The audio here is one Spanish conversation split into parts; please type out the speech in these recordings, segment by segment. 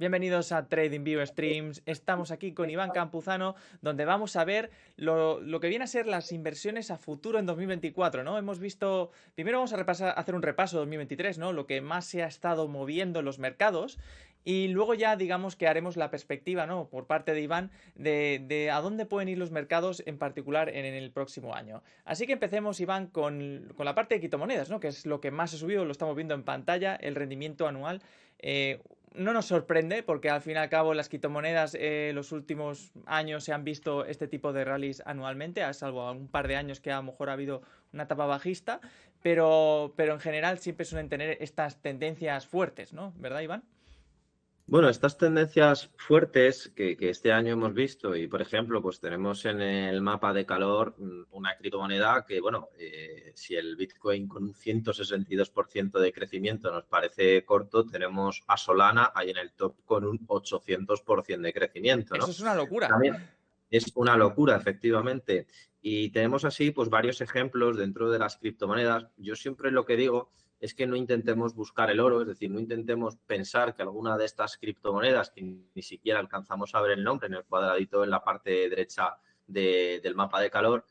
Bienvenidos a TradingView Streams. Estamos aquí con Iván Campuzano, donde vamos a ver lo que viene a ser las inversiones a futuro en 2024, ¿no? Hemos visto, primero vamos a hacer un repaso de 2023, ¿no? Lo que más se ha estado moviendo en los mercados. Y luego ya digamos que haremos la perspectiva, ¿no? Por parte de Iván, de a dónde pueden ir los mercados, en particular en el próximo año. Así que empecemos, Iván, con la parte de criptomonedas, ¿no? Que es lo que más ha subido, lo estamos viendo en pantalla, el rendimiento anual. No nos sorprende porque al fin y al cabo las criptomonedas los últimos años se han visto este tipo de rallies anualmente, a salvo un par de años que a lo mejor ha habido una etapa bajista, pero en general siempre suelen tener estas tendencias fuertes, ¿no? ¿Verdad, Iván? Bueno, estas tendencias fuertes que este año hemos visto y, por ejemplo, pues tenemos en el mapa de calor una criptomoneda que, bueno, si el Bitcoin con un 162% de crecimiento nos parece corto, tenemos a Solana ahí en el top con un 800% de crecimiento, Eso ¿no? es una locura. También es una locura, efectivamente. Y tenemos así, pues, varios ejemplos dentro de las criptomonedas. Yo siempre lo que digo es que no intentemos buscar el oro, es decir, no intentemos pensar que alguna de estas criptomonedas, que ni siquiera alcanzamos a ver el nombre en el cuadradito en la parte derecha del mapa de calor,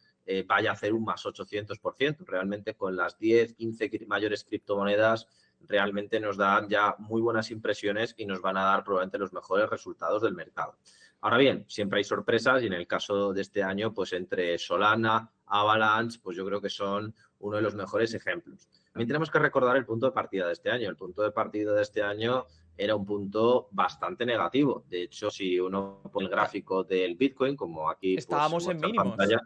vaya a hacer un más 800%. Realmente con las 10, 15 mayores criptomonedas realmente nos dan ya muy buenas impresiones y nos van a dar probablemente los mejores resultados del mercado. Ahora bien, siempre hay sorpresas y en el caso de este año, pues entre Solana, Avalanche, pues yo creo que son uno de los mejores ejemplos. También tenemos que recordar el punto de partida de este año. El punto de partida de este año era un punto bastante negativo. De hecho, si uno pone el gráfico del Bitcoin, como aquí pues se Estábamos en muestra en mínimos. pantalla,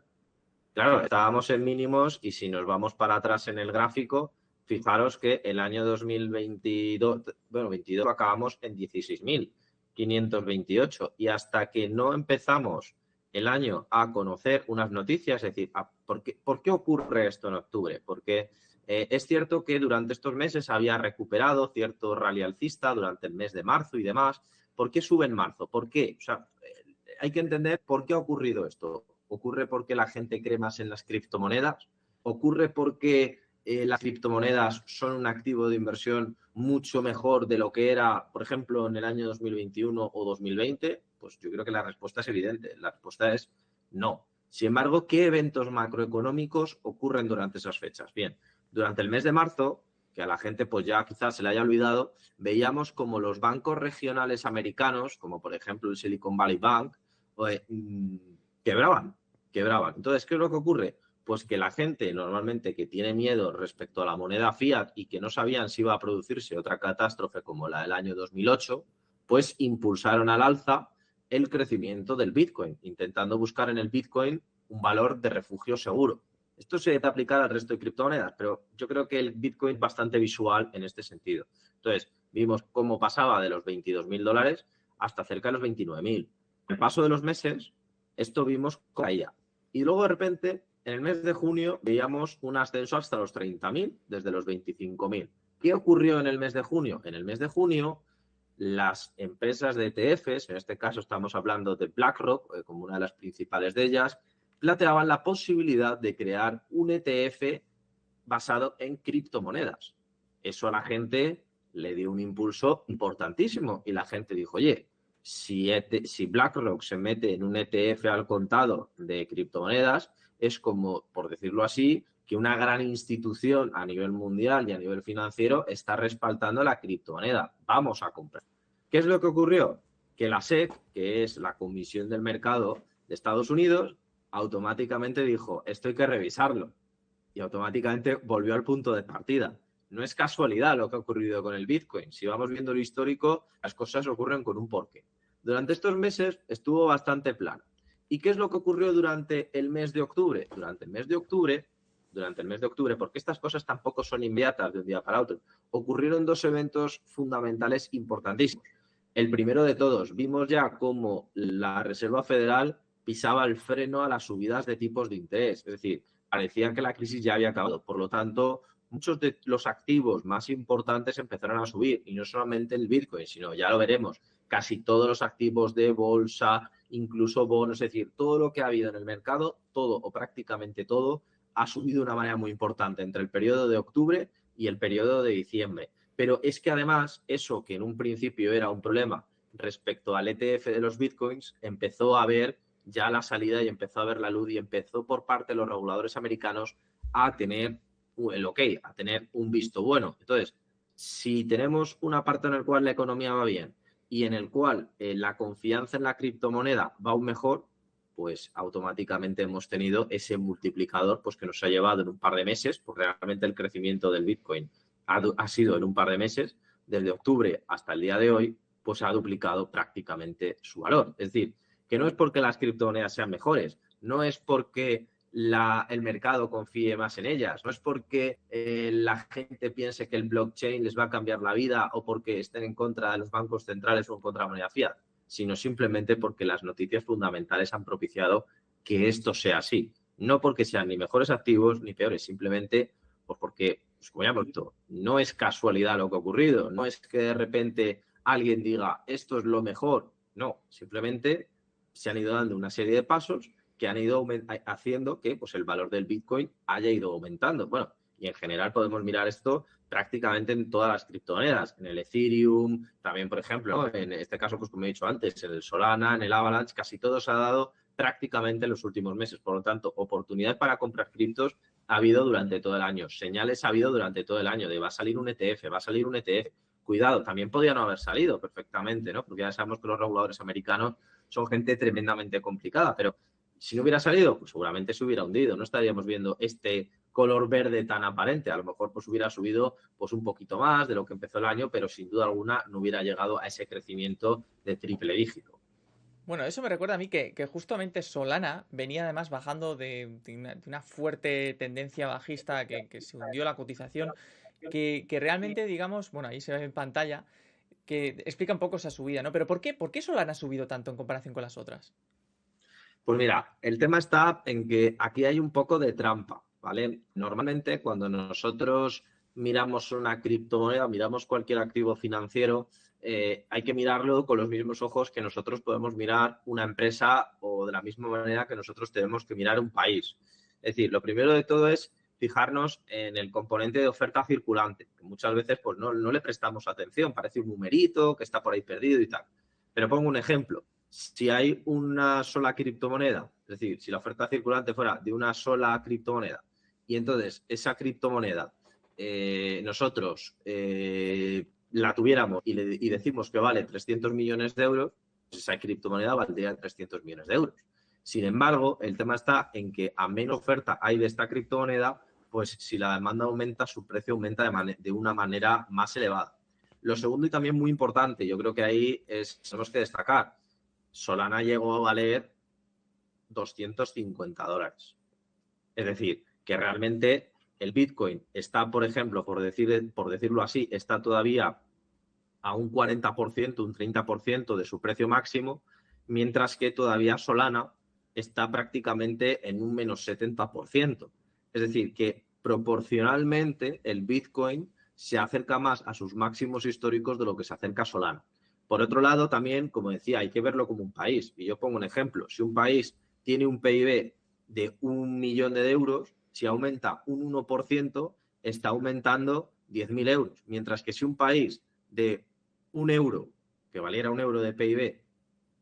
claro, estábamos en mínimos y si nos vamos para atrás en el gráfico, fijaros que el año 2022, bueno, 22 acabamos en 16.528 y hasta que no empezamos el año a conocer unas noticias, es decir, ¿por qué ocurre esto en octubre? Porque es cierto que durante estos meses había recuperado cierto rally alcista durante el mes de marzo y demás. ¿Por qué sube en marzo? ¿Por qué? O sea, hay que entender por qué ha ocurrido esto. ¿Ocurre porque la gente cree más en las criptomonedas? ¿Ocurre porque las criptomonedas son un activo de inversión mucho mejor de lo que era, por ejemplo, en el año 2021 o 2020? Pues yo creo que la respuesta es evidente. La respuesta es no. Sin embargo, ¿qué eventos macroeconómicos ocurren durante esas fechas? Bien, durante el mes de marzo, que a la gente pues ya quizás se le haya olvidado, veíamos como los bancos regionales americanos, como por ejemplo el Silicon Valley Bank, pues, quebraban. Entonces, ¿qué es lo que ocurre? Pues que la gente normalmente que tiene miedo respecto a la moneda fiat y que no sabían si iba a producirse otra catástrofe como la del año 2008, pues impulsaron al alza el crecimiento del Bitcoin, intentando buscar en el Bitcoin un valor de refugio seguro. Esto se debe aplicar al resto de criptomonedas, pero yo creo que el Bitcoin es bastante visual en este sentido. Entonces, vimos cómo pasaba de los $22.000 hasta cerca de los 29.000. Al paso de los meses, esto vimos cómo caía. Y luego, de repente, en el mes de junio, veíamos un ascenso hasta los 30.000, desde los 25.000. ¿Qué ocurrió en el mes de junio? En el mes de junio, las empresas de ETFs, en este caso estamos hablando de BlackRock, como una de las principales de ellas, planteaban la posibilidad de crear un ETF basado en criptomonedas. Eso a la gente le dio un impulso importantísimo y la gente dijo, oye, si BlackRock se mete en un ETF al contado de criptomonedas, es como, por decirlo así, que una gran institución a nivel mundial y a nivel financiero está respaldando la criptomoneda. Vamos a comprar. ¿Qué es lo que ocurrió? Que la SEC, que es la Comisión del Mercado de Estados Unidos, automáticamente dijo, esto hay que revisarlo. Y automáticamente volvió al punto de partida. No es casualidad lo que ha ocurrido con el Bitcoin. Si vamos viendo lo histórico, las cosas ocurren con un porqué. Durante estos meses estuvo bastante plano. ¿Y qué es lo que ocurrió durante el mes de octubre? Durante el mes de octubre, porque estas cosas tampoco son inmediatas de un día para otro, ocurrieron dos eventos fundamentales importantísimos. El primero de todos, vimos ya cómo la Reserva Federal pisaba el freno a las subidas de tipos de interés. Es decir, parecía que la crisis ya había acabado. Por lo tanto, muchos de los activos más importantes empezaron a subir. Y no solamente el Bitcoin, sino, ya lo veremos, casi todos los activos de bolsa, incluso bonos. Es decir, todo lo que ha habido en el mercado, todo o prácticamente todo, ha subido de una manera muy importante entre el periodo de octubre y el periodo de diciembre. Pero es que además, eso que en un principio era un problema respecto al ETF de los bitcoins, empezó a ver ya la salida y empezó a ver la luz y empezó por parte de los reguladores americanos a tener el ok, a tener un visto bueno. Entonces, si tenemos una parte en la cual la economía va bien y en el cual la confianza en la criptomoneda va aún mejor, pues automáticamente hemos tenido ese multiplicador pues, que nos ha llevado en un par de meses, porque realmente el crecimiento del Bitcoin ha sido en un par de meses, desde octubre hasta el día de hoy, pues ha duplicado prácticamente su valor. Es decir, que no es porque las criptomonedas sean mejores, no es porque el mercado confíe más en ellas, no es porque la gente piense que el blockchain les va a cambiar la vida o porque estén en contra de los bancos centrales o en contra de la moneda fiat, sino simplemente porque las noticias fundamentales han propiciado que esto sea así. No porque sean ni mejores activos ni peores, simplemente pues porque, pues como ya hemos visto, no es casualidad lo que ha ocurrido, no es que de repente alguien diga esto es lo mejor, no, simplemente se han ido dando una serie de pasos que han ido haciendo que pues, el valor del Bitcoin haya ido aumentando. Bueno, y en general podemos mirar esto prácticamente en todas las criptomonedas, en el Ethereum, también, por ejemplo, en este caso, pues como he dicho antes, en el Solana, en el Avalanche, casi todo se ha dado prácticamente en los últimos meses. Por lo tanto, oportunidad para comprar criptos ha habido durante todo el año, señales ha habido durante todo el año de va a salir un ETF, va a salir un ETF. Cuidado, también podía no haber salido perfectamente, ¿no? Porque ya sabemos que los reguladores americanos son gente tremendamente complicada, pero si no hubiera salido, pues seguramente se hubiera hundido. No estaríamos viendo este color verde tan aparente. A lo mejor pues hubiera subido pues un poquito más de lo que empezó el año, pero sin duda alguna no hubiera llegado a ese crecimiento de triple dígito. Bueno, eso me recuerda a mí que justamente Solana venía además bajando de una fuerte tendencia bajista que se hundió la cotización, que realmente, digamos, bueno, ahí se ve en pantalla, que explica un poco esa subida, ¿no? Pero por qué Solana ha subido tanto en comparación con las otras? Pues mira, el tema está en que aquí hay un poco de trampa, ¿vale? Normalmente cuando nosotros miramos una criptomoneda, miramos cualquier activo financiero, hay que mirarlo con los mismos ojos que nosotros podemos mirar una empresa o de la misma manera que nosotros tenemos que mirar un país. Es decir, lo primero de todo es fijarnos en el componente de oferta circulante, que muchas veces pues, no le prestamos atención, parece un numerito que está por ahí perdido y tal. Pero pongo un ejemplo. Si hay una sola criptomoneda, es decir, si la oferta circulante fuera de una sola criptomoneda y entonces esa criptomoneda nosotros la tuviéramos y decimos que vale 300 millones de euros, pues esa criptomoneda valdría 300 millones de euros. Sin embargo, el tema está en que a menos oferta hay de esta criptomoneda, pues si la demanda aumenta, su precio aumenta de una manera más elevada. Lo segundo y también muy importante, yo creo que ahí tenemos que destacar, Solana llegó a valer $250. Es decir, que realmente el Bitcoin está, por ejemplo, por decirlo así, está todavía a un 40%, un 30% de su precio máximo, mientras que todavía Solana está prácticamente en un menos 70%. Es decir, que proporcionalmente el Bitcoin se acerca más a sus máximos históricos de lo que se acerca a Solana. Por otro lado, también, como decía, hay que verlo como un país. Y yo pongo un ejemplo. Si un país tiene un PIB de 1 millón de euros, si aumenta un 1%, está aumentando 10.000 euros. Mientras que si un país de €1, que valiera €1 de PIB,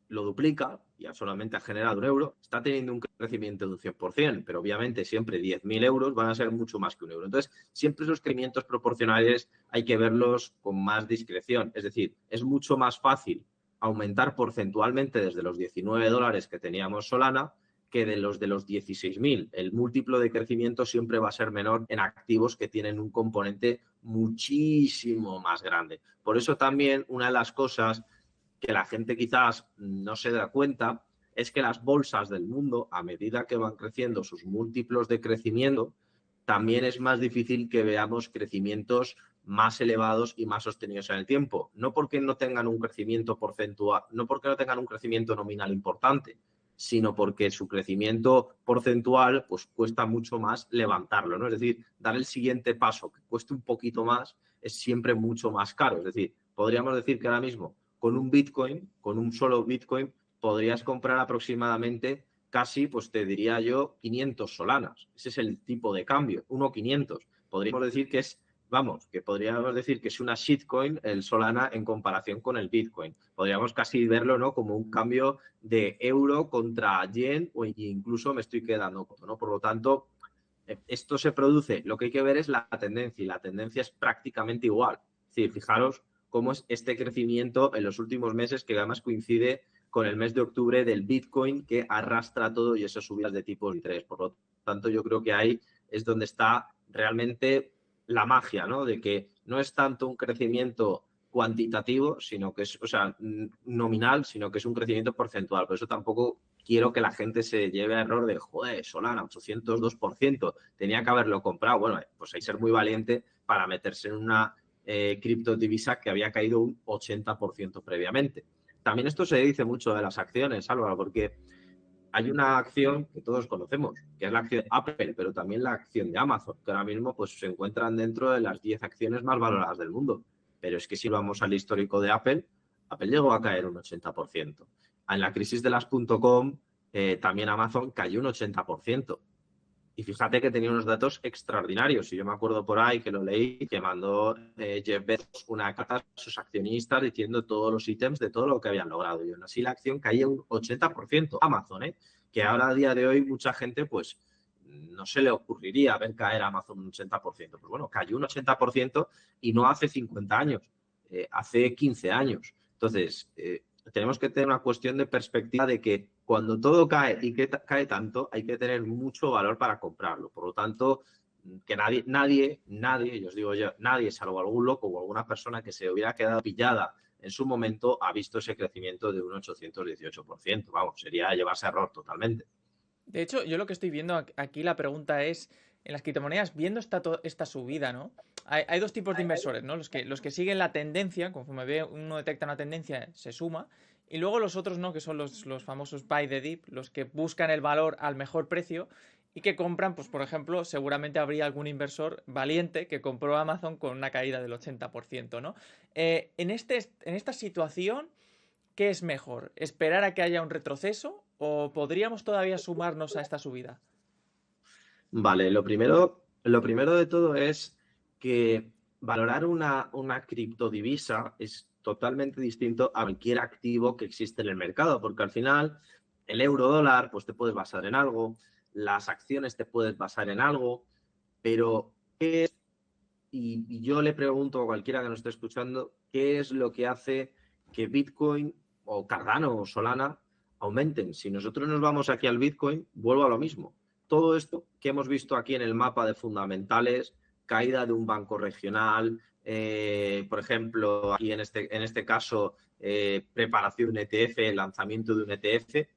lo duplica, ya solamente ha generado €1, está teniendo un crecimiento de un 100%, pero obviamente siempre 10.000 euros van a ser mucho más que €1. Entonces, siempre esos crecimientos proporcionales hay que verlos con más discreción. Es decir, es mucho más fácil aumentar porcentualmente desde los $19 que teníamos Solana que de los 16.000. El múltiplo de crecimiento siempre va a ser menor en activos que tienen un componente muchísimo más grande. Por eso también una de las cosas que la gente quizás no se da cuenta es que las bolsas del mundo, a medida que van creciendo sus múltiplos de crecimiento, también es más difícil que veamos crecimientos más elevados y más sostenidos en el tiempo. No porque no tengan un crecimiento porcentual, no porque no tengan un crecimiento nominal importante, sino porque su crecimiento porcentual pues cuesta mucho más levantarlo, ¿no? Es decir, dar el siguiente paso que cueste un poquito más es siempre mucho más caro. Es decir, podríamos decir que ahora mismo con un Bitcoin, con un solo Bitcoin, podrías comprar aproximadamente casi, pues te diría yo, 500 solanas. Ese es el tipo de cambio, 1,500. Podríamos decir que es vamos, que podríamos decir que es una shitcoin el Solana en comparación con el Bitcoin. Podríamos casi verlo, ¿no?, como un cambio de euro contra yen o incluso me estoy quedando corto, ¿no? Por lo tanto, esto se produce, lo que hay que ver es la tendencia y la tendencia es prácticamente igual. Es decir, fijaros cómo es este crecimiento en los últimos meses que además coincide con el mes de octubre del Bitcoin que arrastra todo y esas subidas de tipos de interés. Por lo tanto, yo creo que ahí es donde está realmente la magia, ¿no? De que no es tanto un crecimiento cuantitativo, sino que es, o sea, nominal, sino que es un crecimiento porcentual. Por eso tampoco quiero que la gente se lleve a error de, joder, Solana, 802%, tenía que haberlo comprado. Bueno, pues hay que ser muy valiente para meterse en una criptodivisa que había caído un 80% previamente. También esto se dice mucho de las acciones, Álvaro, porque hay una acción que todos conocemos, que es la acción de Apple, pero también la acción de Amazon, que ahora mismo pues, se encuentran dentro de las 10 acciones más valoradas del mundo. Pero es que si vamos al histórico de Apple, Apple llegó a caer un 80%. En la crisis de las .com, también Amazon cayó un 80%. Y fíjate que tenía unos datos extraordinarios. Y yo me acuerdo por ahí que lo leí, que mandó Jeff Bezos una carta a sus accionistas diciendo todos los ítems de todo lo que habían logrado. Y aún así la acción caía un 80%. Amazon, que ahora a día de hoy mucha gente pues no se le ocurriría ver caer a Amazon un 80%. Pues bueno, cayó un 80% y no hace 50 años, hace 15 años. Entonces, tenemos que tener una cuestión de perspectiva de que cuando todo cae y que cae tanto, hay que tener mucho valor para comprarlo. Por lo tanto, que nadie, y os digo yo, nadie, salvo algún loco o alguna persona que se hubiera quedado pillada en su momento, ha visto ese crecimiento de un 818%. Vamos, sería llevarse a error totalmente. De hecho, yo lo que estoy viendo aquí, la pregunta es, en las criptomonedas, viendo esta subida, ¿no? Hay dos tipos de inversores, ¿no? Los que siguen la tendencia, conforme uno detecta una tendencia, se suma, y luego los otros, ¿no? Que son los famosos buy the dip, los que buscan el valor al mejor precio y que compran, pues por ejemplo, seguramente habría algún inversor valiente que compró Amazon con una caída del 80%, ¿no? En esta situación, ¿qué es mejor? ¿Esperar a que haya un retroceso o podríamos todavía sumarnos a esta subida? Vale, lo primero de todo es que valorar una criptodivisa es totalmente distinto a cualquier activo que existe en el mercado, porque al final el euro dólar, pues te puedes basar en algo, las acciones te puedes basar en algo, pero ¿qué es? Y yo le pregunto a cualquiera que nos esté escuchando, ¿qué es lo que hace que Bitcoin o Cardano o Solana aumenten? Si nosotros nos vamos aquí al Bitcoin, vuelvo a lo mismo. Todo esto que hemos visto aquí en el mapa de fundamentales, caída de un banco regional, por ejemplo, aquí en este caso, preparación de un ETF, lanzamiento de un ETF,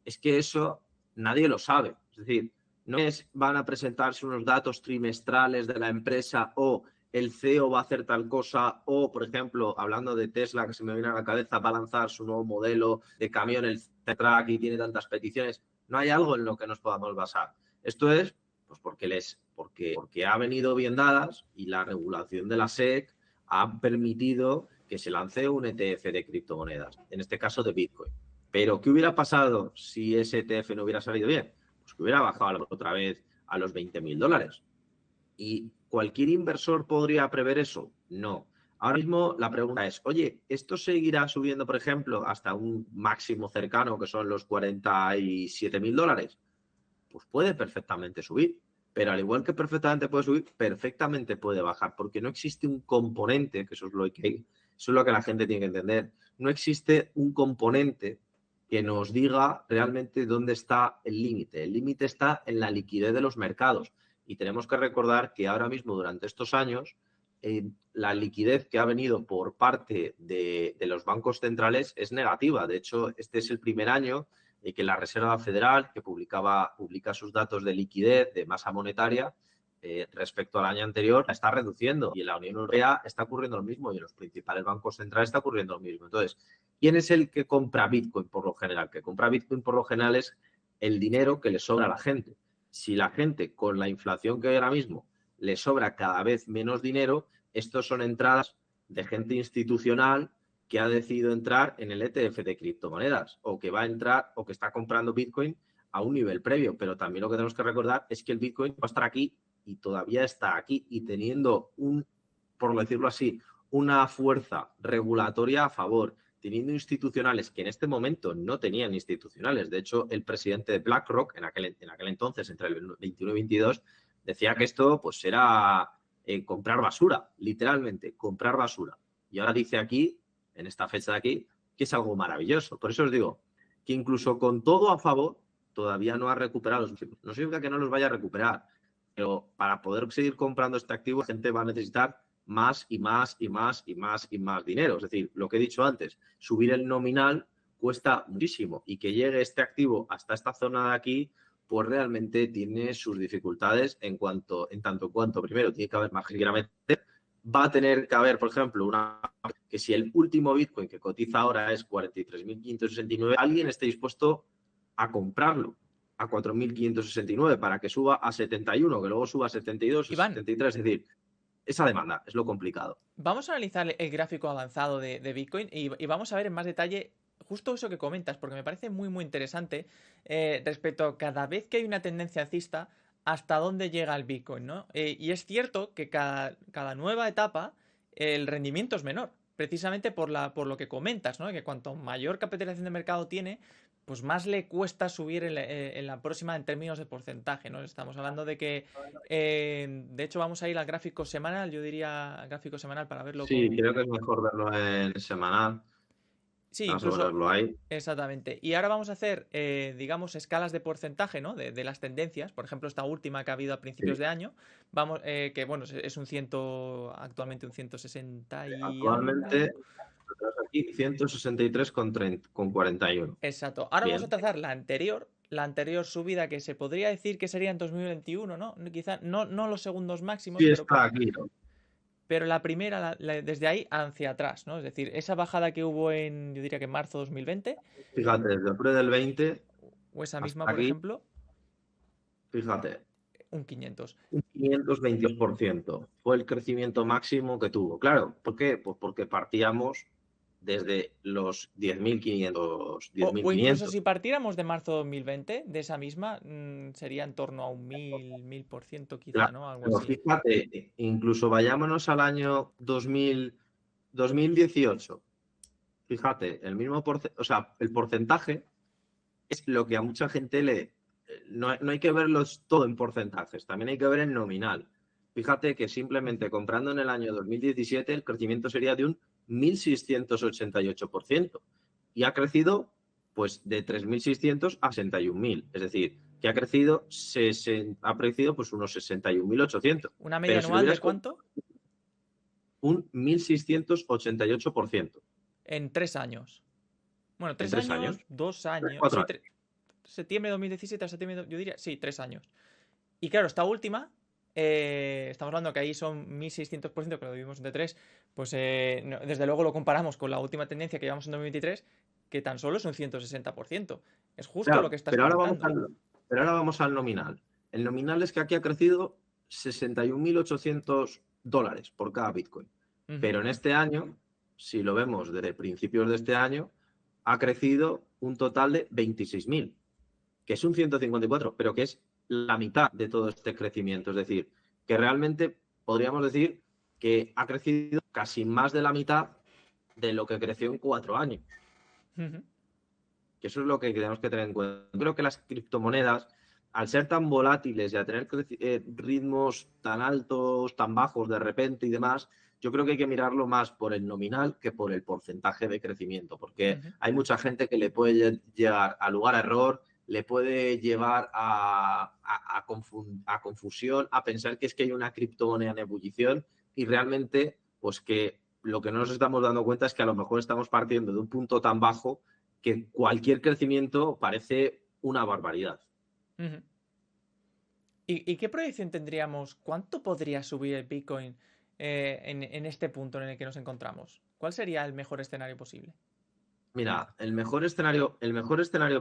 es que eso nadie lo sabe. Es decir, no es van a presentarse unos datos trimestrales de la empresa o el CEO va a hacer tal cosa o, por ejemplo, hablando de Tesla, que se me viene a la cabeza, va a lanzar su nuevo modelo de camión, el Cybertruck, y tiene tantas peticiones. No hay algo en lo que nos podamos basar. Esto es pues porque ha venido bien dadas y la regulación de la SEC ha permitido que se lance un ETF de criptomonedas, en este caso de Bitcoin. Pero, ¿qué hubiera pasado si ese ETF no hubiera salido bien? Pues que hubiera bajado otra vez a los $20.000. ¿Y cualquier inversor podría prever eso? No. Ahora mismo la pregunta es, oye, ¿esto seguirá subiendo, por ejemplo, hasta un máximo cercano que son los $47.000? Pues puede perfectamente subir. Pero al igual que perfectamente puede subir, perfectamente puede bajar, porque no existe un componente, que eso es lo que la gente tiene que entender, no existe un componente que nos diga realmente dónde está el límite. El límite está en la liquidez de los mercados. Y tenemos que recordar que ahora mismo, durante estos años, la liquidez que ha venido por parte de los bancos centrales es negativa. De hecho, este es el primer año en que la Reserva Federal, que publica sus datos de liquidez, de masa monetaria, respecto al año anterior, la está reduciendo. Y en la Unión Europea está ocurriendo lo mismo y en los principales bancos centrales está ocurriendo lo mismo. Entonces, ¿quién es el que compra Bitcoin por lo general? Que compra Bitcoin por lo general es el dinero que le sobra a la gente. Si la gente, con la inflación que hay ahora mismo, le sobra cada vez menos dinero, estos son entradas de gente institucional que ha decidido entrar en el ETF de criptomonedas o que va a entrar o que está comprando Bitcoin a un nivel previo. Pero también lo que tenemos que recordar es que el Bitcoin va a estar aquí y todavía está aquí y teniendo por decirlo así, una fuerza regulatoria a favor, teniendo institucionales que en este momento no tenían institucionales. De hecho, el presidente de BlackRock, en aquel entonces, entre el 21 y 22, decía que esto pues era comprar basura, literalmente, comprar basura. Y ahora dice aquí, en esta fecha de aquí, que es algo maravilloso. Por eso os digo que incluso con todo a favor, todavía no ha recuperado los activos. No significa que no los vaya a recuperar, pero para poder seguir comprando este activo, la gente va a necesitar más y más y más y más y más dinero. Es decir, lo que he dicho antes, subir el nominal cuesta muchísimo y que llegue este activo hasta esta zona de aquí, pues realmente tiene sus dificultades en tanto cuanto, primero, tiene que haber más que meter, va a tener que haber, por ejemplo, que si el último Bitcoin que cotiza ahora es 43.569, alguien esté dispuesto a comprarlo a 4.569 para que suba a 71, que luego suba a 72 o Iván, 73, es decir, esa demanda es lo complicado. vamos a analizar el gráfico avanzado de Bitcoin y vamos a ver en más detalle justo eso que comentas, porque me parece muy, muy interesante respecto a cada vez que hay una tendencia alcista, hasta dónde llega el Bitcoin, ¿no? Y es cierto que cada nueva etapa el rendimiento es menor, precisamente por lo que comentas, ¿no? Que cuanto mayor capitalización de mercado tiene, pues más le cuesta subir en la próxima en términos de porcentaje, ¿no? Estamos hablando de que de hecho, vamos a ir al gráfico semanal, yo diría al gráfico semanal para verlo Sí, con... creo que es mejor verlo en semanal. Sí, Vamos a incluso... ponerlo ahí. Exactamente. Y ahora vamos a hacer, digamos, escalas de porcentaje, ¿no? De las tendencias. Por ejemplo, esta última que ha habido a principios Sí. de año. Vamos, que bueno, es un actualmente un 160 y Actualmente, algo. aquí 163 con 41. Exacto. Ahora vamos a Bien. trazar la anterior subida que se podría decir que sería en 2021, ¿no? Quizá no los segundos máximos, Sí, está aquí, ¿no? pero la primera, desde ahí hacia atrás, ¿no? Es decir, esa bajada que hubo yo diría que en marzo de 2020, Fíjate, desde octubre del 20 o esa misma, hasta por aquí, ejemplo, fíjate, un 500. un 522%. Fue el crecimiento máximo que tuvo. Claro, ¿por qué? Pues porque partíamos desde los 10.500. O incluso 10.500. si partiéramos de marzo de 2020, de esa misma, sería en torno a un 1000% quizá, Claro, ¿no? Algo pero así. fíjate, incluso vayámonos al año 2018. Fíjate, o sea, el porcentaje es lo que a mucha gente no hay que verlos todo en porcentajes, también hay que ver en nominal. Fíjate que simplemente comprando en el año 2017 el crecimiento sería de un 1.688% y ha crecido pues de 3.600 a 61.000, es decir, que ha crecido pues unos 61.800, ¿Una media pero si lo anual de hubieras cuánto? un 1.688% En 3 años. Bueno, en tres 3 años, años, 2 años. cuatro Sí, años. septiembre de 2017 a septiembre, yo diría, sí, 3 años. Y claro, esta última, estamos hablando que ahí son 1600%, que lo dividimos entre 3, pues desde luego lo comparamos con la última tendencia que llevamos en 2023, que tan solo es un 160%. Es justo lo Claro, que estás comentando. pero ahora vamos al nominal. El nominal es que aquí ha crecido 61.800 dólares por cada Bitcoin. Ujú. Pero en este año, si lo vemos desde principios de este año, ha crecido un total de 26.000, que es un 154, pero que es la mitad de todo este crecimiento. Es decir, que realmente podríamos decir que ha crecido casi más de la mitad de lo que creció en 4 años. Ujú. Que eso es lo que tenemos que tener en cuenta. Yo creo que las criptomonedas, al ser tan volátiles y a tener ritmos tan altos, tan bajos de repente y demás, yo creo que hay que mirarlo más por el nominal que por el porcentaje de crecimiento, porque Ujú. hay mucha gente que le puede llegar a lugar a error, le puede llevar a confusión, a pensar que es que hay una criptomoneda en ebullición y realmente, pues que lo que no nos estamos dando cuenta es que a lo mejor estamos partiendo de un punto tan bajo que cualquier crecimiento parece una barbaridad. Ujú. ¿Y qué proyección tendríamos? ¿Cuánto podría subir el Bitcoin en este punto en el que nos encontramos? ¿Cuál sería el mejor escenario posible? Mira, el mejor escenario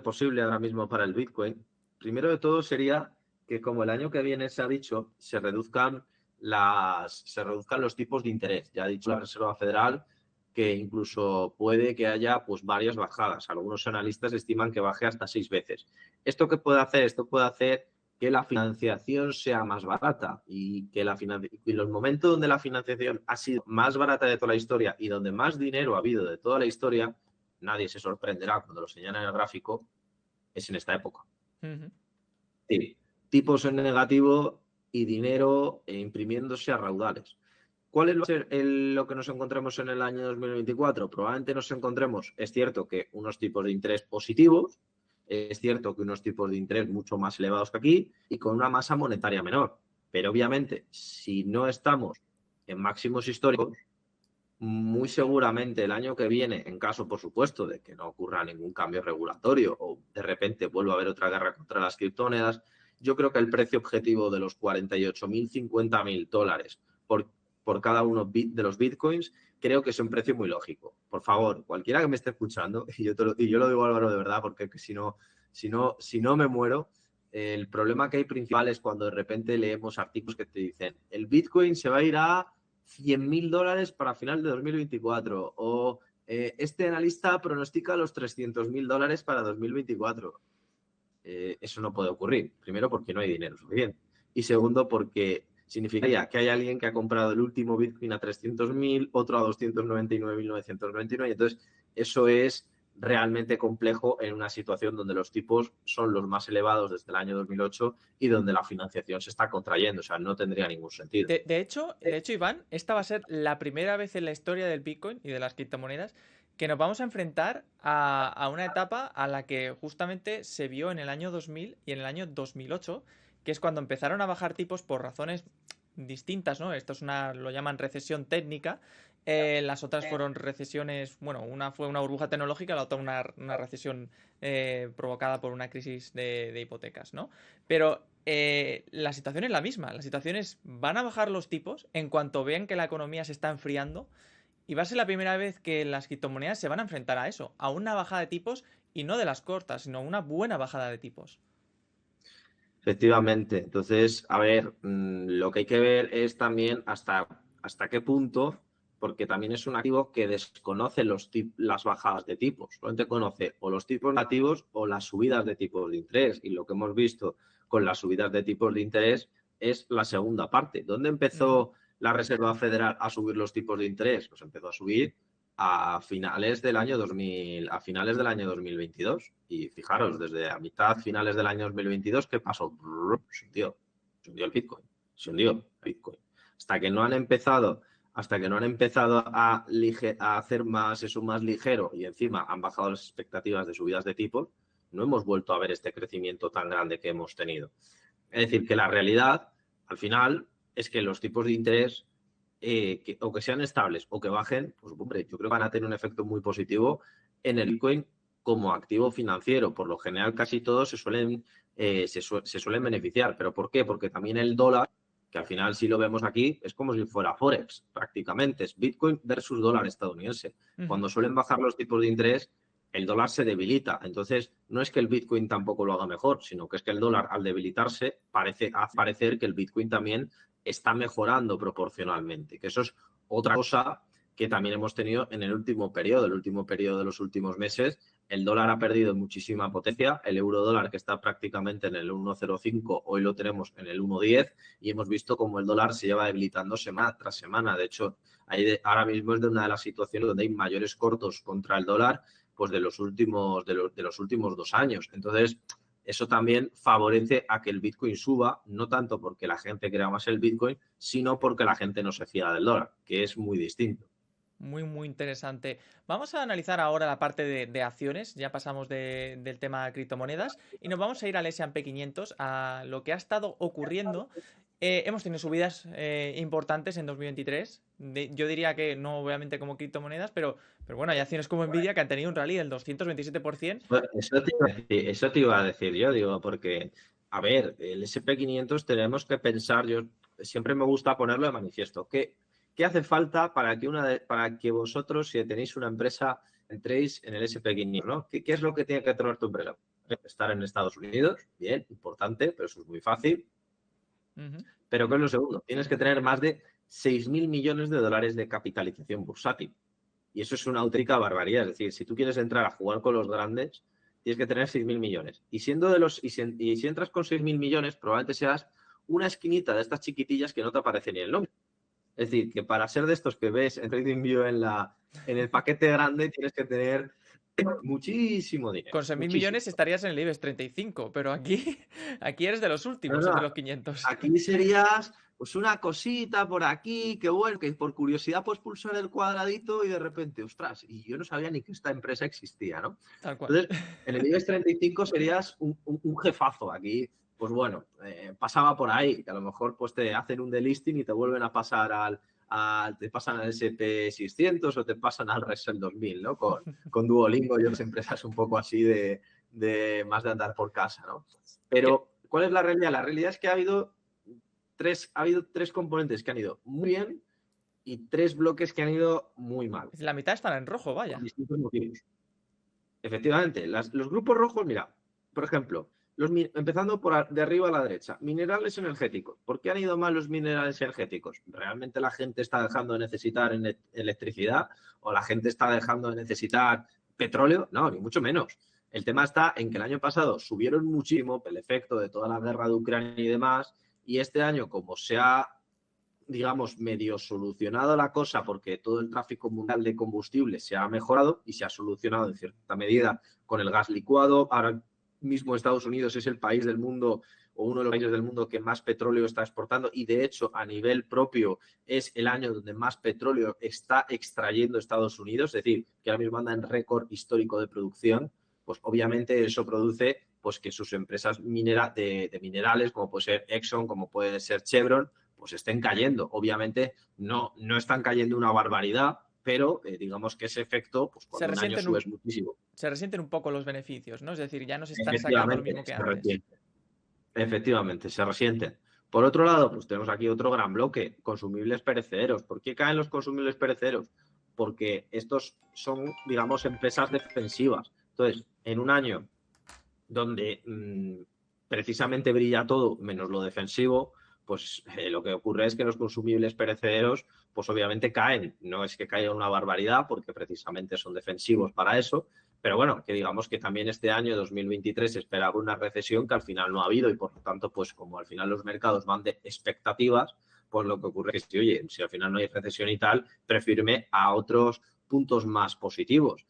posible ahora mismo para el Bitcoin, primero de todo sería que como el año que viene se ha dicho, se reduzcan los tipos de interés. Ya ha dicho la Reserva Federal que incluso puede que haya pues varias bajadas. Algunos analistas estiman que baje hasta 6 veces. ¿Esto qué puede hacer? Esto puede hacer que la financiación sea más barata y que y los momentos donde la financiación ha sido más barata de toda la historia y donde más dinero ha habido de toda la historia, nadie se sorprenderá cuando lo señala en el gráfico, es en esta época. Ujú. Sí, tipos en negativo y dinero imprimiéndose a raudales. ¿Cuál va a ser lo que nos encontremos en el año 2024? Probablemente nos encontremos, es cierto que unos tipos de interés positivos, es cierto que unos tipos de interés mucho más elevados que aquí y con una masa monetaria menor. Pero obviamente, si no estamos en máximos históricos, muy seguramente el año que viene, en caso, por supuesto, de que no ocurra ningún cambio regulatorio o de repente vuelva a haber otra guerra contra las criptomonedas, yo creo que el precio objetivo de los 48.000, 50.000 dólares por cada uno de los bitcoins, creo que es un precio muy lógico. Por favor, cualquiera que me esté escuchando, y yo lo digo, Álvaro, de verdad, porque si no me muero, el problema que hay principal es cuando de repente leemos artículos que te dicen el bitcoin se va a ir a 100.000 dólares para final de 2024 o este analista pronostica los 300.000 dólares para 2024. Eso no puede ocurrir. Primero, porque no hay dinero suficiente. Y segundo, porque significaría que hay alguien que ha comprado el último Bitcoin a 300.000, otro a 299.999. Entonces, eso es realmente complejo en una situación donde los tipos son los más elevados desde el año 2008 y donde la financiación se está contrayendo. O sea, no tendría ningún sentido. De hecho, Iván, esta va a ser la primera vez en la historia del Bitcoin y de las criptomonedas que nos vamos a enfrentar a una etapa a la que justamente se vio en el año 2000 y en el año 2008, que es cuando empezaron a bajar tipos por razones distintas, ¿no? Esto es lo llaman recesión técnica. Las otras fueron recesiones, bueno, una fue una burbuja tecnológica, la otra una recesión provocada por una crisis de hipotecas, ¿no? Pero la situación es la misma. La situación es, van a bajar los tipos en cuanto vean que la economía se está enfriando y va a ser la primera vez que las criptomonedas se van a enfrentar a eso, a una bajada de tipos y no de las cortas, sino una buena bajada de tipos. Efectivamente. Entonces, a ver, lo que hay que ver es también hasta qué punto, porque también es un activo que desconoce las bajadas de tipos, solamente conoce o los tipos negativos o las subidas de tipos de interés. Y lo que hemos visto con las subidas de tipos de interés es la segunda parte. ¿Dónde empezó la Reserva Federal a subir los tipos de interés? Pues empezó a subir a finales del año 2000, a finales del año 2022. Y fijaros, desde a mitad, finales del año 2022, ¿qué pasó? Se hundió el Bitcoin, se hundió el Bitcoin. Hasta que no han empezado, a hacer más eso más ligero y encima han bajado las expectativas de subidas de tipos, no hemos vuelto a ver este crecimiento tan grande que hemos tenido. Es decir, que la realidad, al final, es que los tipos de interés o que sean estables o que bajen, pues hombre, yo creo que van a tener un efecto muy positivo en el Bitcoin como activo financiero. Por lo general, casi todos se suelen beneficiar. ¿Pero por qué? Porque también el dólar, que al final si lo vemos aquí, es como si fuera Forex, prácticamente. Es Bitcoin versus dólar estadounidense. Cuando suelen bajar los tipos de interés, el dólar se debilita. Entonces, no es que el Bitcoin tampoco lo haga mejor, sino que es que el dólar, al debilitarse, hace parecer que el Bitcoin también está mejorando proporcionalmente, que eso es otra cosa que también hemos tenido en el último periodo de los últimos meses. El dólar ha perdido muchísima potencia, el euro dólar que está prácticamente en el 1,05, hoy lo tenemos en el 1,10 y hemos visto cómo el dólar se lleva debilitando semana tras semana. De hecho, ahora mismo es de una de las situaciones donde hay mayores cortos contra el dólar pues de los últimos 2 años. Entonces, eso también favorece a que el Bitcoin suba, no tanto porque la gente crea más el Bitcoin, sino porque la gente no se fía del dólar, que es muy distinto. Muy, muy interesante. Vamos a analizar ahora la parte de acciones. Ya pasamos del tema de criptomonedas y nos vamos a ir al S&P 500, a lo que ha estado ocurriendo. Hemos tenido subidas importantes en 2023. Yo diría que no obviamente como criptomonedas, pero bueno, hay acciones como Nvidia que han tenido un rally del 227%. Eso te iba a decir yo, digo, porque, a ver, el SP500 tenemos que pensar, yo siempre me gusta ponerlo de manifiesto, ¿qué hace falta para que vosotros, si tenéis una empresa, entréis en el SP500, ¿no? ¿Qué es lo que tiene que tener tu empresa? Estar en Estados Unidos, bien, importante, pero eso es muy fácil. Pero ¿qué es lo segundo? Tienes que tener más de 6.000 millones de dólares de capitalización bursátil. Y eso es una auténtica barbaridad. Es decir, si tú quieres entrar a jugar con los grandes, tienes que tener 6.000 millones. Y siendo de los, y si entras con 6.000 millones, probablemente seas una esquinita de estas chiquitillas que no te aparece ni el nombre. Es decir, que para ser de estos que ves en TradingView en el paquete grande, tienes que tener muchísimo dinero. Con 6.000 Muchísimo. millones estarías en el IBEX 35, pero aquí, aquí eres de los No, últimos no, entre los 500. aquí serías pues una cosita por aquí, que bueno, que por curiosidad puedes pulsar el cuadradito y de repente, ostras, y yo no sabía ni que esta empresa existía, ¿no? Tal cual. Entonces, en el IBEX 35 serías un jefazo. Aquí, pues bueno, pasaba por ahí, que a lo mejor pues te hacen un delisting y te vuelven a pasar te pasan al SP600 o te pasan al Russell 2000, ¿no? Con Duolingo y otras empresas un poco así de más de andar por casa, ¿no? Pero, ¿cuál es la realidad? La realidad es que ha habido tres componentes que han ido muy bien y tres bloques que han ido muy mal. La mitad están en rojo, Por vaya. distintos motivos. Efectivamente, los grupos rojos, mira, por ejemplo, empezando de arriba a la derecha, minerales energéticos. ¿Por qué han ido mal los minerales energéticos? ¿Realmente la gente está dejando de necesitar electricidad o la gente está dejando de necesitar petróleo? No, ni mucho menos. El tema está en que el año pasado subieron muchísimo el efecto de toda la guerra de Ucrania y demás, y este año, como se ha, digamos, medio solucionado la cosa porque todo el tráfico mundial de combustible se ha mejorado y se ha solucionado en cierta medida con el gas licuado. Ahora mismo Estados Unidos es el país del mundo o uno de los países del mundo que más petróleo está exportando y de hecho a nivel propio es el año donde más petróleo está extrayendo Estados Unidos, es decir, que ahora mismo anda en récord histórico de producción. Pues obviamente eso produce pues que sus empresas de minerales, como puede ser Exxon, como puede ser Chevron, pues estén cayendo. Obviamente no están cayendo una barbaridad, pero digamos que ese efecto, pues Se cuando un año resienten subes muchísimo. se resienten un poco los beneficios, ¿no? Es decir, ya no se están sacando lo Efectivamente, mismo que se antes. resienten. Efectivamente, se resienten. Por otro lado, pues tenemos aquí otro gran bloque, consumibles perecederos. ¿Por qué caen los consumibles perecederos? Porque estos son, digamos, empresas defensivas. Entonces, en un año donde precisamente brilla todo menos lo defensivo, pues lo que ocurre es que los consumibles perecederos, pues obviamente caen. No es que caiga una barbaridad, porque precisamente son defensivos para eso, pero bueno, que digamos que también este año 2023 se esperaba una recesión que al final no ha habido y por lo tanto, pues como al final los mercados van de expectativas, pues lo que ocurre es que, oye, si al final no hay recesión y tal, prefiero irme a otros puntos más positivos.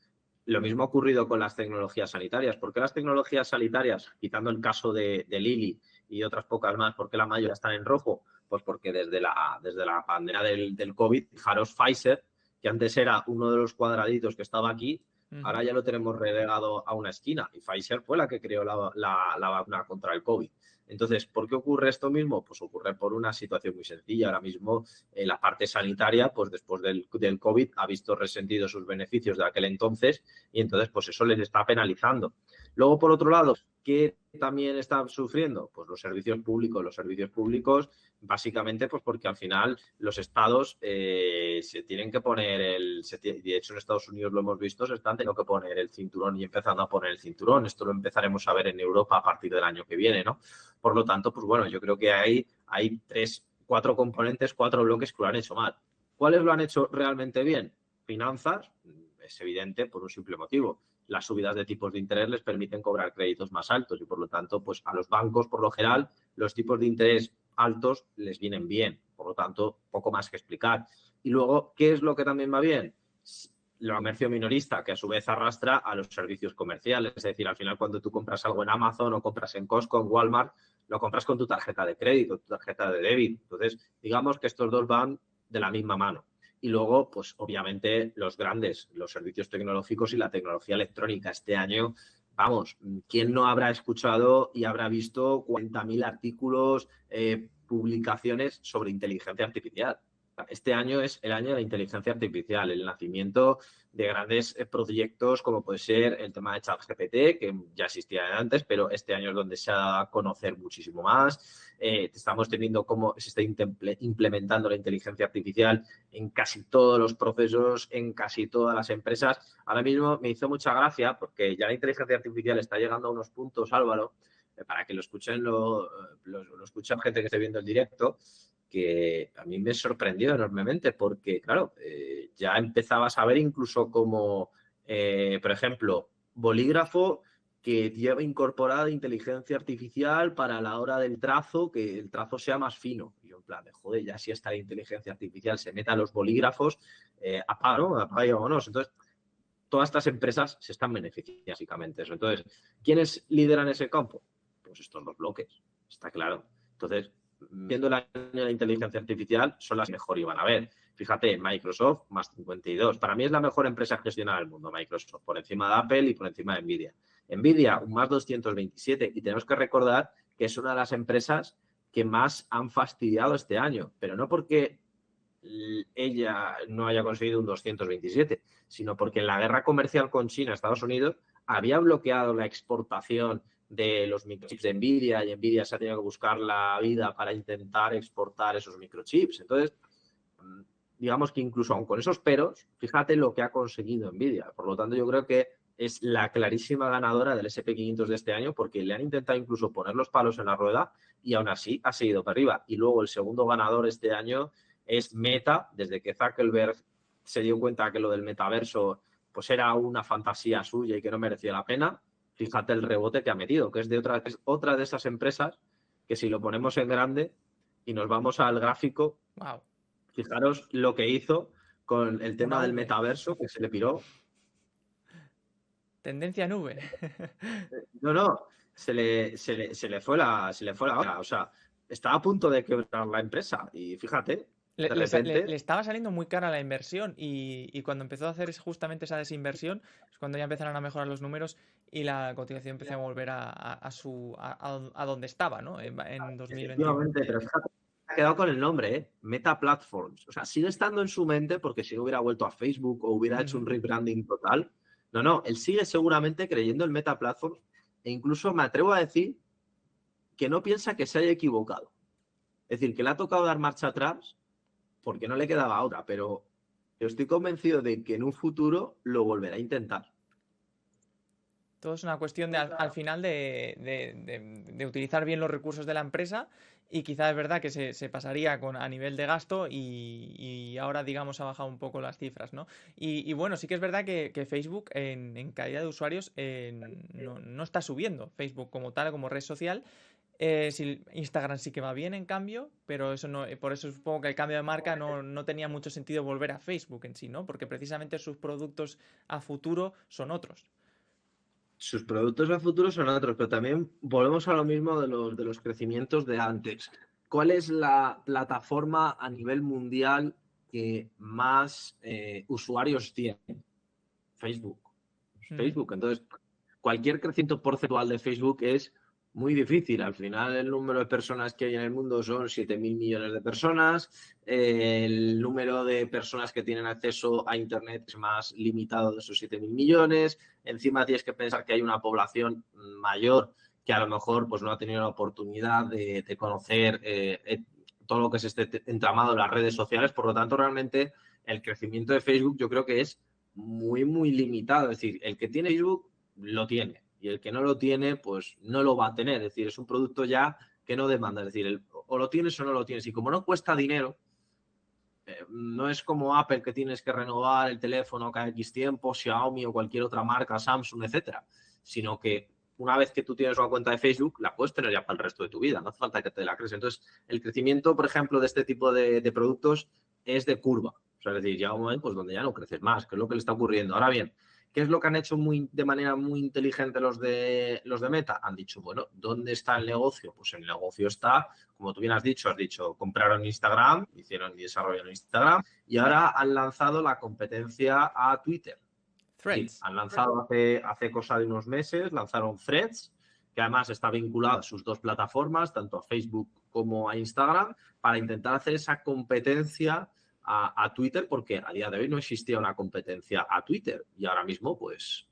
Lo mismo ha ocurrido con las tecnologías sanitarias. ¿Por qué las tecnologías sanitarias, quitando el caso de Lilly y otras pocas más, por qué la mayoría están en rojo? Pues porque desde la pandemia del COVID, fijaros, Pfizer, que antes era uno de los cuadraditos que estaba aquí, ahora ya lo tenemos relegado a una esquina. Y Pfizer fue la que creó la vacuna contra el COVID. Entonces, ¿por qué ocurre esto mismo? Pues ocurre por una situación muy sencilla. Ahora mismo, la parte sanitaria, pues después del COVID, ha visto resentido sus beneficios de aquel entonces y entonces, pues eso les está penalizando. Luego, por otro lado, ¿qué también están sufriendo? Pues los servicios públicos. Los servicios públicos, básicamente, pues porque al final los estados se tienen que poner de hecho en Estados Unidos lo hemos visto, se están teniendo que poner el cinturón y empezando a poner el cinturón. Esto lo empezaremos a ver en Europa a partir del año que viene, ¿no? Por lo tanto, pues bueno, yo creo que hay 4 componentes, 4 bloques que lo han hecho mal. ¿Cuáles lo han hecho realmente bien? Finanzas, es evidente por un simple motivo. Las subidas de tipos de interés les permiten cobrar créditos más altos y por lo tanto, pues a los bancos, por lo general, los tipos de interés altos les vienen bien. Por lo tanto, poco más que explicar. Y luego, ¿qué es lo que también va bien? El comercio minorista, que a su vez arrastra a los servicios comerciales. Es decir, al final, cuando tú compras algo en Amazon o compras en Costco, en Walmart, lo compras con tu tarjeta de crédito, tu tarjeta de débito. Entonces, digamos que estos dos van de la misma mano. Y luego, pues obviamente, los grandes, los servicios tecnológicos y la tecnología electrónica. Este año, vamos, ¿quién no habrá escuchado y habrá visto 40.000 artículos, publicaciones sobre inteligencia artificial? Este año es el año de la inteligencia artificial, el nacimiento de grandes proyectos como puede ser el tema de ChatGPT, que ya existía antes, pero este año es donde se ha dado a conocer muchísimo más. Estamos teniendo cómo se está implementando la inteligencia artificial en casi todos los procesos, en casi todas las empresas. Ahora mismo me hizo mucha gracia porque ya la inteligencia artificial está llegando a unos puntos, Álvaro, para que lo escuchen, lo escuchen gente que esté viendo el directo, que a mí me sorprendió enormemente porque, claro, ya empezabas a ver incluso como, por ejemplo, bolígrafo que lleva incorporada inteligencia artificial para la hora del trazo, que el trazo sea más fino. Y yo en plan, de, joder, ya si esta inteligencia artificial se meta a los bolígrafos, apaga, ¿no? Apaga y vámonos. Entonces, todas estas empresas se están beneficiando básicamente eso. Entonces, ¿quiénes lideran ese campo? Pues estos dos bloques, está claro. Entonces, viendo la inteligencia artificial, son las que mejor iban a ver. Fíjate, Microsoft más 52. Para mí es la mejor empresa gestionada del mundo, Microsoft, por encima de Apple y por encima de Nvidia. Nvidia, un más 227. Y tenemos que recordar que es una de las empresas que más han fastidiado este año, pero no porque ella no haya conseguido un 227, sino porque en la guerra comercial con China, Estados Unidos, había bloqueado la exportación de los microchips de Nvidia y Nvidia se ha tenido que buscar la vida para intentar exportar esos microchips. Entonces, digamos que incluso aun con esos peros, fíjate lo que ha conseguido Nvidia. Por lo tanto, yo creo que es la clarísima ganadora del SP500 de este año porque le han intentado incluso poner los palos en la rueda y aún así ha seguido para arriba. Y luego el segundo ganador este año es Meta, desde que Zuckerberg se dio cuenta que lo del metaverso pues era una fantasía suya y que no merecía la pena. Fíjate el rebote que ha metido, que es de otra de esas empresas que si lo ponemos en grande y nos vamos al gráfico, Wow. fijaros lo que hizo con el tema del nube. metaverso, que se le piró. Tendencia nube. No, se le fue la olla. O sea, estaba a punto de quebrar la empresa y fíjate, Le, de le sa- le- repente, le estaba saliendo muy cara la inversión y cuando empezó a hacer justamente esa desinversión es cuando ya empezaron a mejorar los números y la cotización empezó a volver a donde estaba, ¿no? En 2021. efectivamente, pero fíjate, ha quedado con el nombre, ¿eh? Meta Platforms. O sea, sigue estando en su mente porque si no hubiera vuelto a Facebook o hubiera hecho un Ujú. rebranding total. No, él sigue seguramente creyendo en Meta Platforms e incluso me atrevo a decir que no piensa que se haya equivocado. Es decir, que le ha tocado dar marcha atrás porque no le quedaba otra, pero yo estoy convencido de que en un futuro lo volverá a intentar. Todo es una cuestión de al final de utilizar bien los recursos de la empresa y quizás es verdad que se pasaría a nivel de gasto y ahora digamos ha bajado un poco las cifras, ¿no? Y bueno, sí que es verdad que Facebook en calidad de usuarios no está subiendo Facebook como tal, como red social. Instagram sí que va bien en cambio, pero eso no, por eso supongo que el cambio de marca no tenía mucho sentido volver a Facebook en sí, ¿no? Porque precisamente sus productos a futuro son otros. Sus productos a futuro son otros, pero también volvemos a lo mismo de los crecimientos de antes. ¿Cuál es la plataforma a nivel mundial que más usuarios tiene? Facebook. Ujú. Facebook. Entonces, cualquier crecimiento porcentual de Facebook es muy difícil. Al final, el número de personas que hay en el mundo son 7.000 millones de personas. El número de personas que tienen acceso a Internet es más limitado de esos 7.000 millones. Encima tienes que pensar que hay una población mayor que a lo mejor pues, no ha tenido la oportunidad de conocer todo lo que es este entramado de las redes sociales. Por lo tanto, realmente el crecimiento de Facebook yo creo que es muy limitado. Es decir, el que tiene Facebook lo tiene y el que no lo tiene, pues no lo va a tener. Es decir, es un producto ya que no demanda. Es decir, o lo tienes o no lo tienes. Y como no cuesta dinero, no es como Apple que tienes que renovar el teléfono cada X tiempo, Xiaomi o cualquier otra marca, Samsung, etcétera, sino que una vez que tú tienes una cuenta de Facebook, la puedes tener ya para el resto de tu vida, no hace falta que te la crees. Entonces, el crecimiento, por ejemplo, de este tipo de productos es de curva. O sea, es decir, llega un momento pues, donde ya no creces más, que es lo que le está ocurriendo. Ahora bien, ¿qué es lo que han hecho de manera muy inteligente los de Meta? Han dicho, bueno, ¿dónde está el negocio? Pues el negocio está, como tú bien has dicho, compraron Instagram, hicieron y desarrollaron Instagram y ahora han lanzado la competencia a Twitter. Es decir, Threads. han lanzado hace cosa de unos meses, lanzaron Threads, que además está vinculado a sus dos plataformas, tanto a Facebook como a Instagram, para intentar hacer esa competencia a Twitter, porque a día de hoy no existía una competencia a Twitter y ahora mismo pues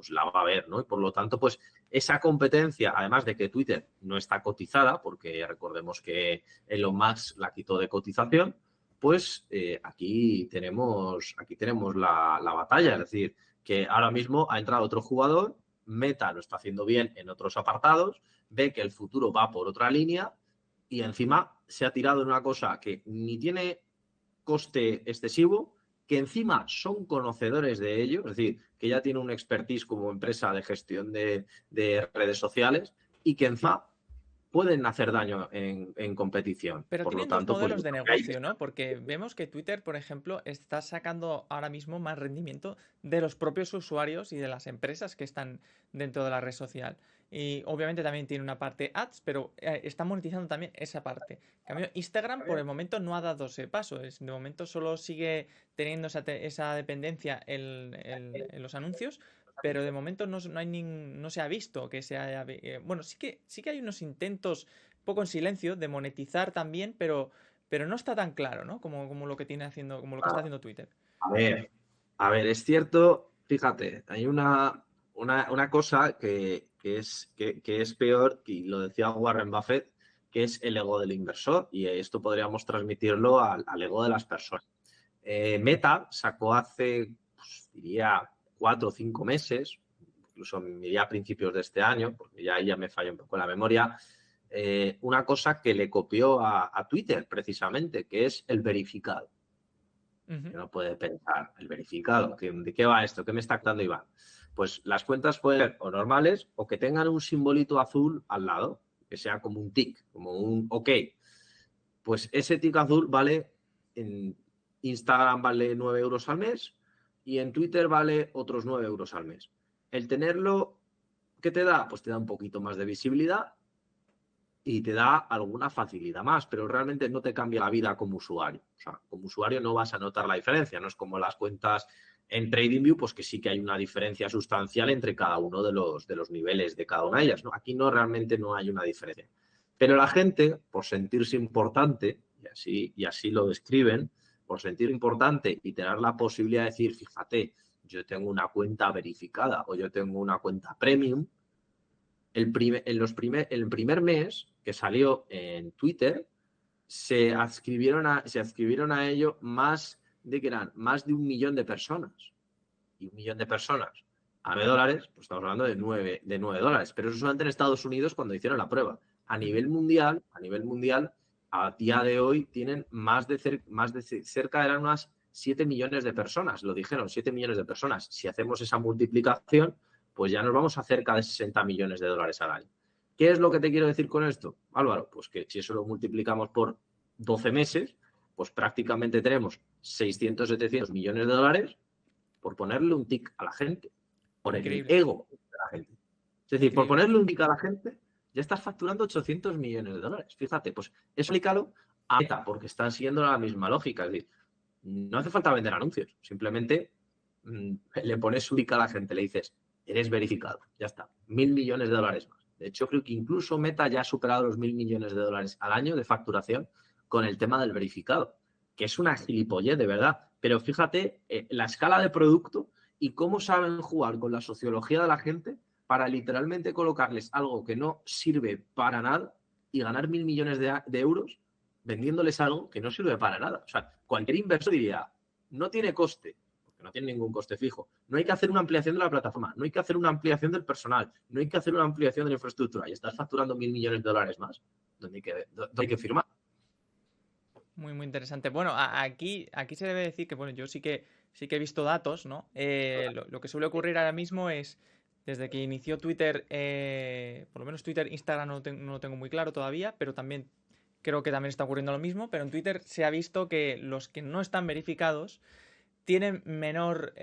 la va a haber, ¿no? Y por lo tanto, pues esa competencia, además de que Twitter no está cotizada, porque recordemos que Elon Musk la quitó de cotización, pues aquí tenemos la batalla, es decir, que ahora mismo ha entrado otro jugador, Meta lo está haciendo bien en otros apartados, ve que el futuro va por otra línea y encima se ha tirado en una cosa que ni tiene coste excesivo que encima son conocedores de ello, es decir, que ya tienen un expertise como empresa de gestión de redes sociales y que encima pueden hacer daño en competición. Pero Por lo tienen dos tanto, pues yo modelos de creo que ahí negocio, ¿no? Porque vemos que Twitter, por ejemplo, está sacando ahora mismo más rendimiento de los propios usuarios y de las empresas que están dentro de la red social. Y obviamente también tiene una parte ads, pero está monetizando también esa parte. En cambio, Instagram por el momento no ha dado ese paso. De momento solo sigue teniendo esa dependencia en los anuncios, pero de momento no hay no se ha visto que se haya... bueno, sí que hay unos intentos poco en silencio de monetizar también, pero no está tan claro, ¿no? Como lo que tiene haciendo, como lo que está haciendo Twitter. a ver, es cierto, fíjate, hay una cosa que es peor, y lo decía Warren Buffett, que es el ego del inversor, y esto podríamos transmitirlo al ego de las personas. Meta sacó hace, pues, diría, 4 o 5 meses, incluso diría a principios de este año, porque ya me falla un poco la memoria, una cosa que le copió a Twitter precisamente, que es el verificado. Ujú. Que no puede pensar, el verificado, ¿de qué va esto? ¿Qué me está contando Iván? Pues las cuentas pueden ser o normales o que tengan un simbolito azul al lado, que sea como un tic, como un OK. Pues ese tic azul vale, en Instagram vale 9 euros al mes y en Twitter vale otros 9 euros al mes. El tenerlo, ¿qué te da? Pues te da un poquito más de visibilidad y te da alguna facilidad más, pero realmente no te cambia la vida como usuario. O sea, como usuario no vas a notar la diferencia, no es como las cuentas en TradingView, pues que sí que hay una diferencia sustancial entre cada uno de los niveles de cada una de ellas, ¿no? Aquí no realmente no hay una diferencia. Pero la gente, por sentirse importante, y así lo describen, por sentir importante y tener la posibilidad de decir, fíjate, yo tengo una cuenta verificada o yo tengo una cuenta premium, el primer mes que salió en Twitter, se adscribieron a ello más de 1 millón de personas. Y 1 millón de personas a $9, pues estamos hablando de 9 dólares. Pero eso solamente en Estados Unidos cuando hicieron la prueba. A nivel mundial, a día de hoy tienen cerca eran unas 7 millones de personas, lo dijeron, 7 millones de personas. Si hacemos esa multiplicación, pues ya nos vamos a cerca de 60 millones de dólares al año. ¿Qué es lo que te quiero decir con esto, Álvaro? Pues que si eso lo multiplicamos por 12 meses, pues prácticamente tenemos 600, 700 millones de dólares por ponerle un tic a la gente, por el Increíble, ego de la gente. Es decir, por increíble. ponerle un tic a la gente, ya estás facturando 800 millones de dólares. Fíjate, pues eso aplícalo a Meta, porque están siguiendo la misma lógica. Es decir, no hace falta vender anuncios, simplemente le pones un tic a la gente, le dices, eres verificado, ya está, 1.000 millones de dólares más. De hecho, creo que incluso Meta ya ha superado los 1.000 millones de dólares al año de facturación con el tema del verificado, que es una gilipollez de verdad. Pero fíjate la escala de producto y cómo saben jugar con la sociología de la gente para literalmente colocarles algo que no sirve para nada y ganar 1.000 millones de euros vendiéndoles algo que no sirve para nada. O sea, cualquier inversor diría, no tiene coste, porque no tiene ningún coste fijo. No hay que hacer una ampliación de la plataforma, no hay que hacer una ampliación del personal, no hay que hacer una ampliación de la infraestructura y estás facturando 1.000 millones de dólares más. ¿Dónde hay que firmar? Muy, muy interesante. Bueno, aquí se debe decir que, bueno, yo sí que he visto datos, ¿no? Lo que suele ocurrir ahora mismo es, desde que inició Twitter, por lo menos Twitter, Instagram no lo tengo muy claro todavía, pero también creo que también está ocurriendo lo mismo, pero en Twitter se ha visto que los que no están verificados tienen menor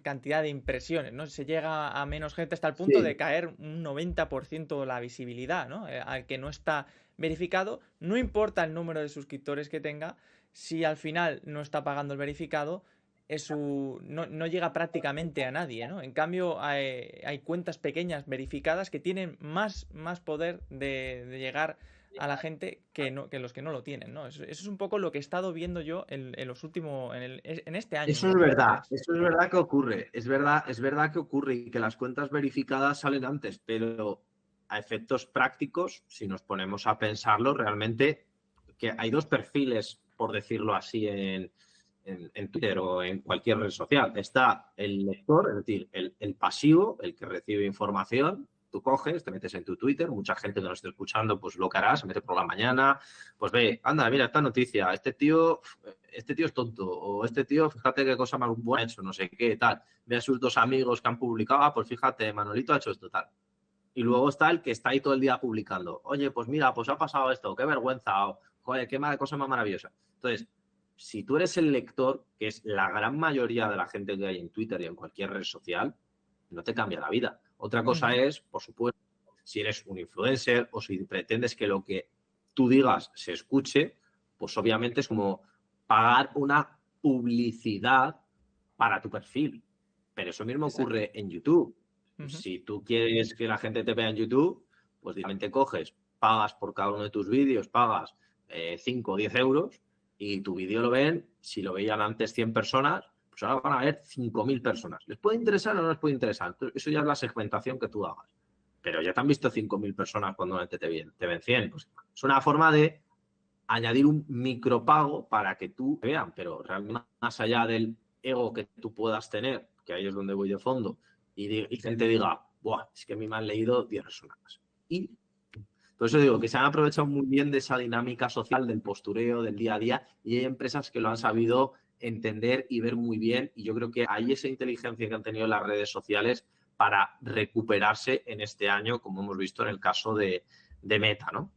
cantidad de impresiones, ¿no? Se llega a menos gente hasta el punto de Sí, caer un 90% la visibilidad, ¿no? Al que no está verificado, no importa el número de suscriptores que tenga, si al final no está pagando el verificado, no llega prácticamente a nadie, ¿no? En cambio, hay cuentas pequeñas verificadas que tienen más poder de llegar a la gente que los que no lo tienen, ¿no? Eso es un poco lo que he estado viendo yo en los últimos, en este año, en eso es 2023. verdad que ocurre, es verdad que ocurre y que las cuentas verificadas salen antes, pero a efectos prácticos, si nos ponemos a pensarlo, realmente que hay dos perfiles, por decirlo así, en Twitter o en cualquier red social. Está el lector, es decir, el pasivo, el que recibe información, Tú coges, te metes en tu Twitter, mucha gente que nos esté escuchando, pues lo que hará, se mete por la mañana, pues ve, anda, mira esta noticia, este tío es tonto, o este tío, fíjate qué cosa más buena ha hecho, no sé qué, tal. Ve a sus dos amigos que han publicado, pues fíjate, Manolito ha hecho esto, tal. Y luego está el que está ahí todo el día publicando. Oye, pues mira, pues ha pasado esto, qué vergüenza, o joder, qué cosa más maravillosa. Entonces, si tú eres el lector, que es la gran mayoría de la gente que hay en Twitter y en cualquier red social, no te cambia la vida. Otra cosa es, por supuesto, si eres un influencer o si pretendes que lo que tú digas se escuche, pues obviamente es como pagar una publicidad para tu perfil. Pero eso mismo Exacto. ocurre en YouTube. Ujú. Si tú quieres que la gente te vea en YouTube, pues directamente coges, pagas por cada uno de tus vídeos, pagas 5 o 10 euros y tu vídeo lo ven, si lo veían antes 100 personas, pues ahora van a ver 5.000 personas. ¿Les puede interesar o no les puede interesar? Entonces, eso ya es la segmentación que tú hagas. Pero ya te han visto 5.000 personas cuando antes te ven 100. Pues es una forma de añadir un micropago para que tú te vean, pero realmente más allá del ego que tú puedas tener, que ahí es donde voy de fondo, y gente diga, buah, es que a mí me han leído 10 personas. Y por eso digo que se han aprovechado muy bien de esa dinámica social, del postureo, del día a día, y hay empresas que lo han sabido entender y ver muy bien, y yo creo que hay esa inteligencia que han tenido las redes sociales para recuperarse en este año, como hemos visto en el caso de Meta, ¿no?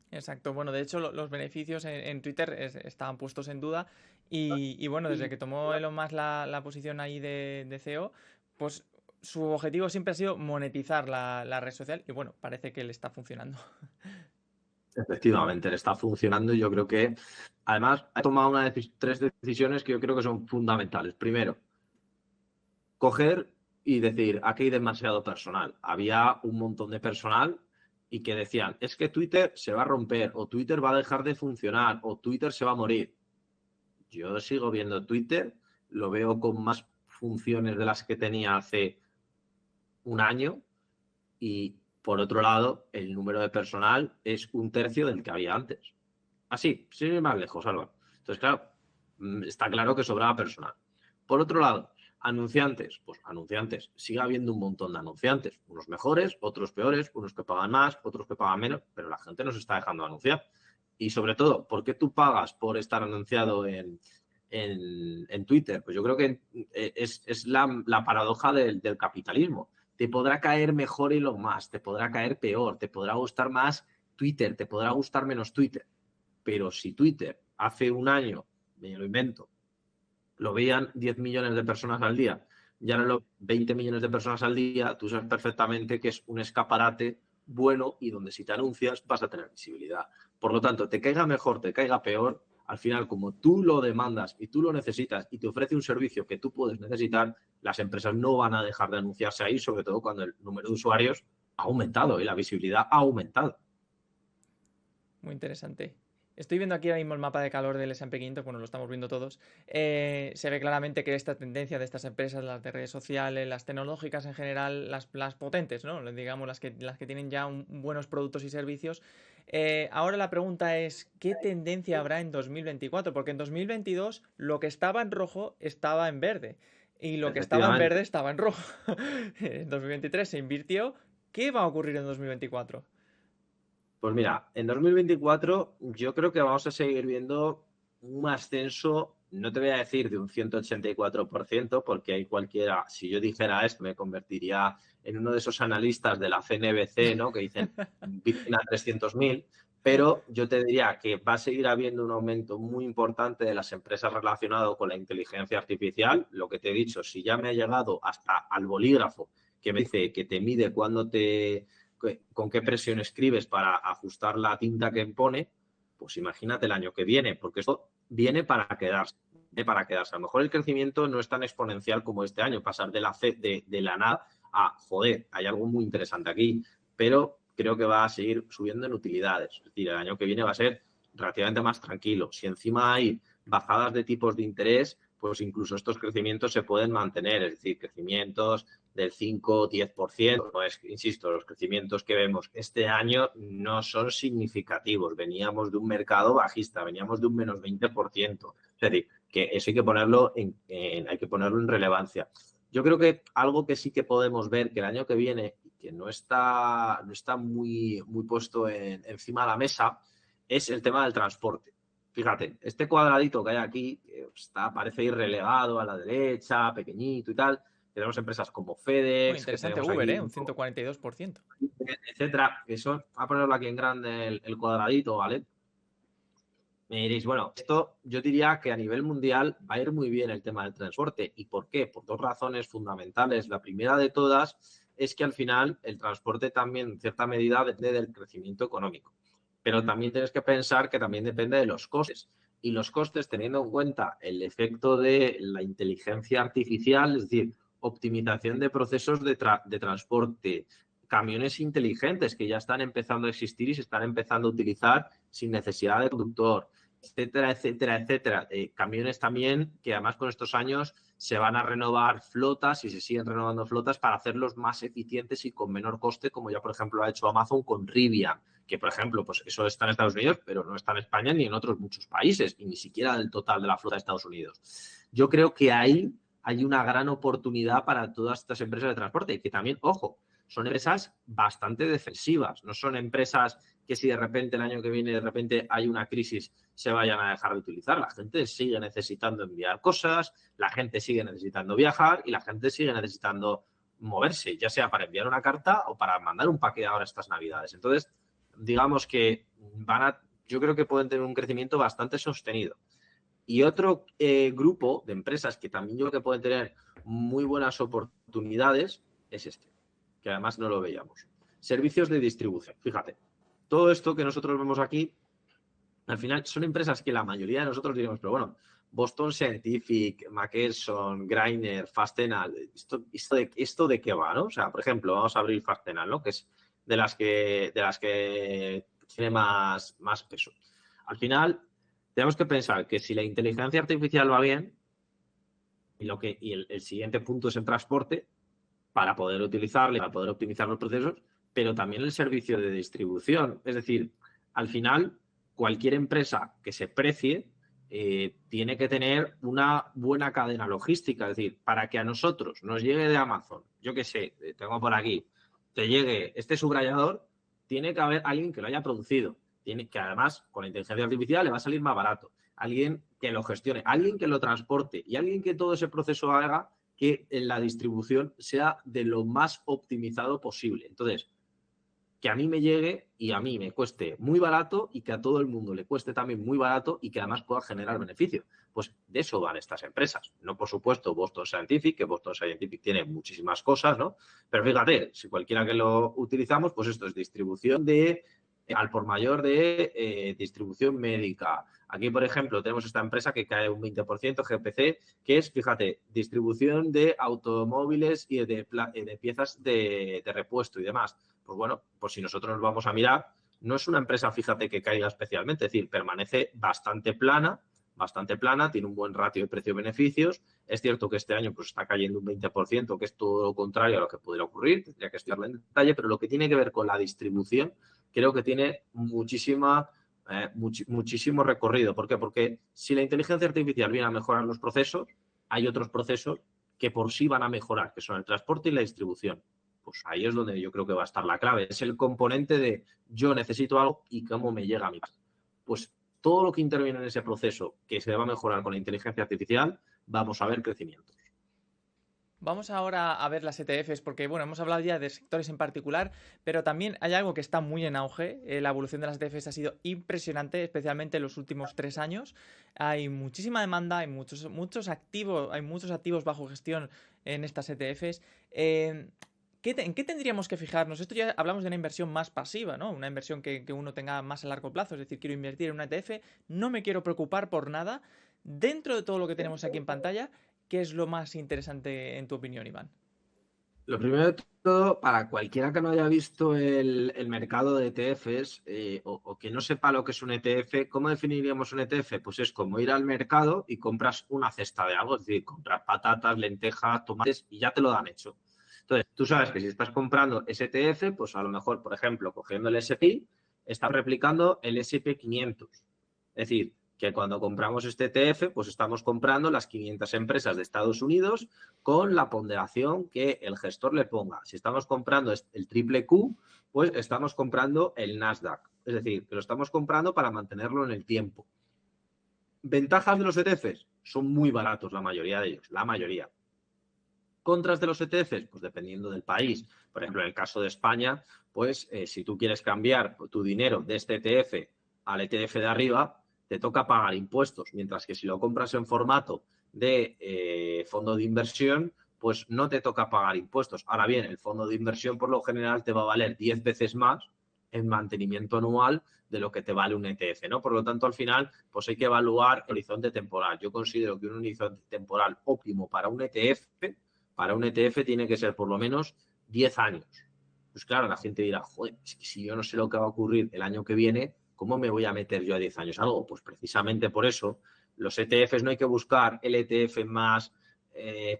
Exacto. Bueno, de hecho, los beneficios en Twitter estaban puestos en duda y bueno, desde que tomó Elon Musk la posición ahí de CEO, pues su objetivo siempre ha sido monetizar la red social y bueno, parece que le está funcionando. Efectivamente, le está funcionando y yo creo que, además, ha tomado tres decisiones que yo creo que son fundamentales. Primero, coger y decir, aquí hay demasiado personal. Había un montón de personal y que decían, es que Twitter se va a romper o Twitter va a dejar de funcionar o Twitter se va a morir. Yo sigo viendo Twitter, lo veo con más funciones de las que tenía hace un año y, por otro lado, el número de personal es un tercio del que había antes. Así, sin ir más lejos, Álvaro. Entonces, claro, está claro que sobraba personal. Por otro lado, anunciantes, pues anunciantes, sigue habiendo un montón de anunciantes, unos mejores, otros peores, unos que pagan más, otros que pagan menos, pero la gente no se está dejando anunciar. Y sobre todo, ¿por qué tú pagas por estar anunciado en Twitter? Pues yo creo que es la paradoja del capitalismo. Te podrá caer mejor Elon Musk, te podrá caer peor, te podrá gustar más Twitter, te podrá gustar menos Twitter. Pero si Twitter hace un año, me lo invento, lo veían 10 millones de personas al día, ya no lo 20 millones de personas al día, tú sabes perfectamente que es un escaparate bueno y donde si te anuncias vas a tener visibilidad. Por lo tanto, te caiga mejor, te caiga peor, al final, como tú lo demandas y tú lo necesitas y te ofrece un servicio que tú puedes necesitar, las empresas no van a dejar de anunciarse ahí, sobre todo cuando el número de usuarios ha aumentado y la visibilidad ha aumentado. Muy interesante. Estoy viendo aquí ahora mismo el mapa de calor del S&P 500, bueno, lo estamos viendo todos. Se ve claramente que esta tendencia de estas empresas, las de redes sociales, las tecnológicas en general, las potentes, ¿no? Digamos, las que tienen ya buenos productos y servicios. Ahora la pregunta es, ¿qué tendencia habrá en 2024? Porque en 2022 lo que estaba en rojo estaba en verde y lo que estaba en Efectivamente. verde estaba en rojo. En 2023 se invirtió. ¿Qué va a ocurrir en 2024? Pues mira, en 2024 yo creo que vamos a seguir viendo un ascenso, no te voy a decir de un 184%, porque hay cualquiera, si yo dijera esto, me convertiría en uno de esos analistas de la CNBC, ¿no? Que dicen Bitcoin a 300.000, pero yo te diría que va a seguir habiendo un aumento muy importante de las empresas relacionado con la inteligencia artificial. Lo que te he dicho, si ya me ha llegado hasta al bolígrafo que me dice que te mide cuando con qué presión escribes para ajustar la tinta que pone, pues imagínate el año que viene, porque esto viene para quedarse. Viene para quedarse. A lo mejor el crecimiento no es tan exponencial como este año, pasar de la nada a, joder, hay algo muy interesante aquí, pero creo que va a seguir subiendo en utilidades. Es decir, el año que viene va a ser relativamente más tranquilo. Si encima hay bajadas de tipos de interés, pues incluso estos crecimientos se pueden mantener, es decir, crecimientos del 5-10%. Pues, insisto, los crecimientos que vemos este año no son significativos. Veníamos de un mercado bajista, veníamos de un menos 20%. Es decir, que eso hay que ponerlo en relevancia. Yo creo que algo que sí que podemos ver que el año que viene, que no está muy, muy puesto encima de la mesa es el tema del transporte. Fíjate, este cuadradito que hay aquí parece ir relegado a la derecha, pequeñito y tal. Tenemos empresas como Muy FedEx, que interesante tenemos Uber, aquí, ¿eh? Un 142%. etcétera, que son, a ponerlo aquí en grande el cuadradito, ¿vale? Me diréis, bueno, esto yo diría que a nivel mundial va a ir muy bien el tema del transporte. ¿Y por qué? Por dos razones fundamentales. La primera de todas es que al final el transporte también, en cierta medida, depende del crecimiento económico. Pero también tienes que pensar que también depende de los costes. Y los costes, teniendo en cuenta el efecto de la inteligencia artificial, es decir, optimización de procesos de transporte, camiones inteligentes que ya están empezando a existir y se están empezando a utilizar sin necesidad de conductor, etcétera, etcétera, etcétera. Camiones también que además con estos años se van a renovar flotas y se siguen renovando flotas para hacerlos más eficientes y con menor coste, como ya por ejemplo ha hecho Amazon con Rivian, que por ejemplo pues eso está en Estados Unidos, pero no está en España ni en otros muchos países y ni siquiera del total de la flota de Estados Unidos. Yo creo que ahí hay una gran oportunidad para todas estas empresas de transporte y que también, ojo, son empresas bastante defensivas, no son empresas que si de repente el año que viene de repente hay una crisis se vayan a dejar de utilizar. La gente sigue necesitando enviar cosas, la gente sigue necesitando viajar y la gente sigue necesitando moverse, ya sea para enviar una carta o para mandar un paquete ahora estas Navidades. Entonces, digamos que yo creo que pueden tener un crecimiento bastante sostenido. Y otro grupo de empresas que también yo creo que pueden tener muy buenas oportunidades es este, que además no lo veíamos. Servicios de distribución. Fíjate, todo esto que nosotros vemos aquí, al final son empresas que la mayoría de nosotros diríamos, pero bueno, Boston Scientific, McKesson, Grainger, Fastenal, ¿esto de qué va, no? O sea, por ejemplo, vamos a abrir Fastenal, ¿no? Que es de las que tiene más peso. Al final, tenemos que pensar que si la inteligencia artificial va bien, y el siguiente punto es el transporte, para poder utilizarle, para poder optimizar los procesos, pero también el servicio de distribución. Es decir, al final, cualquier empresa que se precie tiene que tener una buena cadena logística. Es decir, para que a nosotros nos llegue de Amazon, yo qué sé, tengo por aquí, te llegue este subrayador, tiene que haber alguien que lo haya producido. Tiene que además, con la inteligencia artificial le va a salir más barato. Alguien que lo gestione, alguien que lo transporte y alguien que todo ese proceso haga que en la distribución sea de lo más optimizado posible. Entonces, que a mí me llegue y a mí me cueste muy barato y que a todo el mundo le cueste también muy barato y que además pueda generar beneficio. Pues de eso van estas empresas. No, por supuesto, Boston Scientific, que Boston Scientific tiene muchísimas cosas, ¿no? Pero fíjate, si cualquiera que lo utilizamos, pues esto es distribución al por mayor de distribución médica. Aquí, por ejemplo, tenemos esta empresa que cae un 20%, GPC, que es, fíjate, distribución de automóviles y de piezas de repuesto y demás. Pues bueno, pues si nosotros nos vamos a mirar, no es una empresa, fíjate, que caiga especialmente, es decir, permanece bastante plana, tiene un buen ratio de precio-beneficios. Es cierto que este año pues está cayendo un 20%, que es todo lo contrario a lo que pudiera ocurrir, tendría que estudiarlo en detalle, pero lo que tiene que ver con la distribución creo que tiene muchísimo recorrido. ¿Por qué? Porque si la inteligencia artificial viene a mejorar los procesos, hay otros procesos que por sí van a mejorar, que son el transporte y la distribución. Pues ahí es donde yo creo que va a estar la clave. Es el componente de yo necesito algo y cómo me llega a mi casa. Pues todo lo que interviene en ese proceso que se va a mejorar con la inteligencia artificial, vamos a ver crecimiento. Vamos ahora a ver las ETFs porque, bueno, hemos hablado ya de sectores en particular, pero también hay algo que está muy en auge. La evolución de las ETFs ha sido impresionante, especialmente en los últimos 3 años. Hay muchísima demanda, hay muchos activos bajo gestión en estas ETFs. ¿En qué tendríamos que fijarnos? Esto ya hablamos de una inversión más pasiva, ¿no? Una inversión que uno tenga más a largo plazo, es decir, quiero invertir en una ETF, no me quiero preocupar por nada. Dentro de todo lo que tenemos aquí en pantalla, ¿qué es lo más interesante en tu opinión, Iván? Lo primero de todo, para cualquiera que no haya visto el mercado de ETFs o que no sepa lo que es un ETF, ¿cómo definiríamos un ETF? Pues es como ir al mercado y compras una cesta de algo, es decir, compras patatas, lentejas, tomates y ya te lo dan hecho. Entonces, tú sabes que si estás comprando ese ETF, pues a lo mejor, por ejemplo, cogiendo el S&P, estás replicando el S&P 500. Es decir, que cuando compramos este ETF, pues estamos comprando las 500 empresas de Estados Unidos con la ponderación que el gestor le ponga. Si estamos comprando el triple Q, pues estamos comprando el Nasdaq. Es decir, que lo estamos comprando para mantenerlo en el tiempo. ¿Ventajas de los ETFs? Son muy baratos la mayoría de ellos, la mayoría. ¿Contras de los ETFs? Pues dependiendo del país. Por ejemplo, en el caso de España, pues si tú quieres cambiar tu dinero de este ETF al ETF de arriba, te toca pagar impuestos, mientras que si lo compras en formato de fondo de inversión, pues no te toca pagar impuestos. Ahora bien, el fondo de inversión por lo general te va a valer 10 veces más en mantenimiento anual de lo que te vale un ETF, ¿no? Por lo tanto, al final, pues hay que evaluar el horizonte temporal. Yo considero que un horizonte temporal óptimo para un ETF tiene que ser por lo menos 10 años. Pues claro, la gente dirá, joder, es que si yo no sé lo que va a ocurrir el año que viene, ¿cómo me voy a meter yo a 10 años algo? Pues precisamente por eso, los ETFs no hay que buscar el ETF más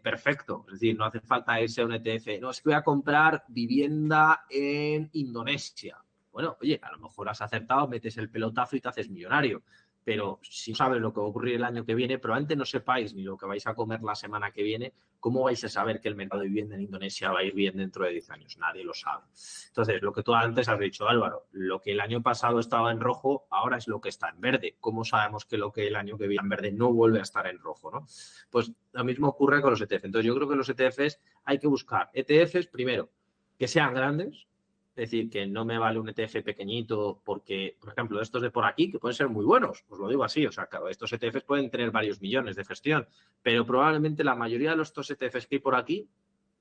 perfecto. Es decir, no hace falta irse a un ETF. No, es que voy a comprar vivienda en Indonesia. Bueno, oye, a lo mejor has acertado, metes el pelotazo y te haces millonario. Pero si no sabes lo que va a ocurrir el año que viene, probablemente no sepáis ni lo que vais a comer la semana que viene, ¿cómo vais a saber que el mercado de vivienda en Indonesia va a ir bien dentro de 10 años? Nadie lo sabe. Entonces, lo que tú antes has dicho, Álvaro, lo que el año pasado estaba en rojo, ahora es lo que está en verde. ¿Cómo sabemos que lo que el año que viene en verde no vuelve a estar en rojo, ¿no? Pues lo mismo ocurre con los ETFs. Entonces, yo creo que los ETFs hay que buscar ETFs, primero, que sean grandes. Es decir, que no me vale un ETF pequeñito porque, por ejemplo, estos de por aquí, que pueden ser muy buenos, os lo digo así, o sea, claro, estos ETFs pueden tener varios millones de gestión, pero probablemente la mayoría de los ETFs que hay por aquí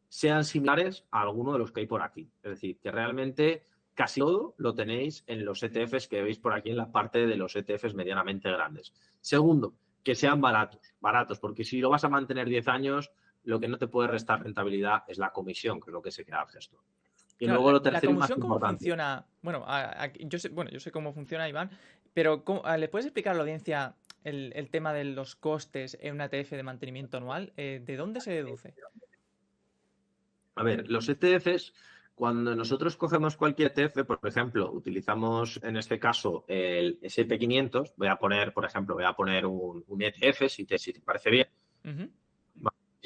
sean similares a alguno de los que hay por aquí. Es decir, que realmente casi todo lo tenéis en los ETFs que veis por aquí en la parte de los ETFs medianamente grandes. Segundo, que sean baratos, porque si lo vas a mantener 10 años, lo que no te puede restar rentabilidad es la comisión, que es lo que se queda el gestor. Y Claro, luego lo la tercero y más comisión, ¿cómo importante. funciona? Bueno, yo sé cómo funciona, Iván, pero ¿le puedes explicar a la audiencia el tema de los costes en una ETF de mantenimiento anual? ¿De dónde se deduce? A ver, los ETFs, cuando nosotros cogemos cualquier ETF, por ejemplo, utilizamos en este caso el S&P 500, voy a poner, por ejemplo, un ETF si te parece bien. Ujú.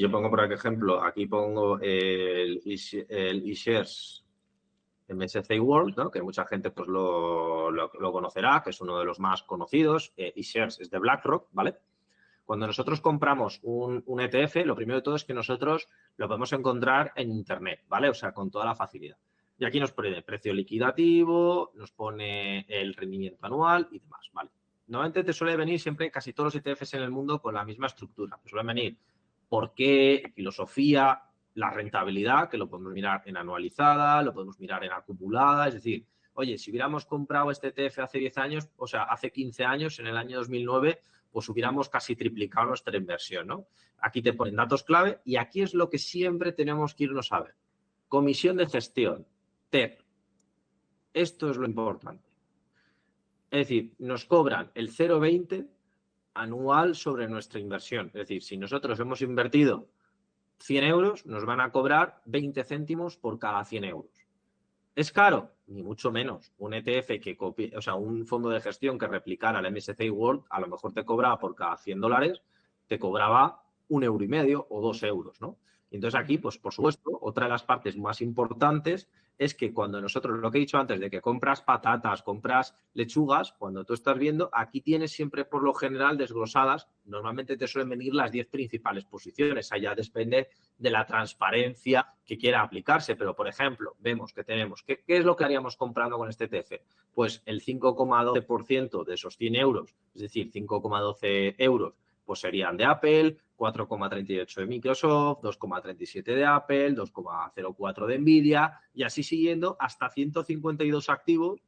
Yo pongo, por ejemplo, aquí pongo el eShares MSCI World, ¿no? Que mucha gente pues lo conocerá, que es uno de los más conocidos. eShares es de BlackRock, ¿vale? Cuando nosotros compramos un ETF, lo primero de todo es que nosotros lo podemos encontrar en Internet, ¿vale? O sea, con toda la facilidad. Y aquí nos pone el precio liquidativo, nos pone el rendimiento anual y demás, ¿vale? Normalmente te suele venir siempre casi todos los ETFs en el mundo con la misma estructura. Te suelen venir por qué, filosofía, la rentabilidad, que lo podemos mirar en anualizada, lo podemos mirar en acumulada, es decir, oye, si hubiéramos comprado este ETF hace 10 años, o sea, hace 15 años, en el año 2009, pues hubiéramos casi triplicado nuestra inversión, ¿no? Aquí te ponen datos clave y aquí es lo que siempre tenemos que irnos a ver. Comisión de gestión, TER. Esto es lo importante. Es decir, nos cobran el 0,20 anual sobre nuestra inversión. Es decir, si nosotros hemos invertido 100 euros, nos van a cobrar 20 céntimos por cada 100 euros. ¿Es caro? Ni mucho menos. Un ETF que copie, o sea, un fondo de gestión que replicara el MSCI World, a lo mejor te cobraba por cada 100 dólares, te cobraba 1,5 € o 2 euros, ¿no? Y entonces aquí, pues por supuesto, otra de las partes más importantes es que cuando nosotros, lo que he dicho antes, de que compras patatas, compras lechugas, cuando tú estás viendo, aquí tienes siempre por lo general desglosadas, normalmente te suelen venir las 10 principales posiciones, allá depende de la transparencia que quiera aplicarse, pero por ejemplo, vemos que tenemos, ¿qué es lo que haríamos comprando con este ETF? Pues el 5,12% de esos 100 euros, es decir, 5,12 euros, pues serían de Apple, 4,38 de Microsoft, 2,37 de Apple, 2,04 de Nvidia y así siguiendo hasta 152 activos,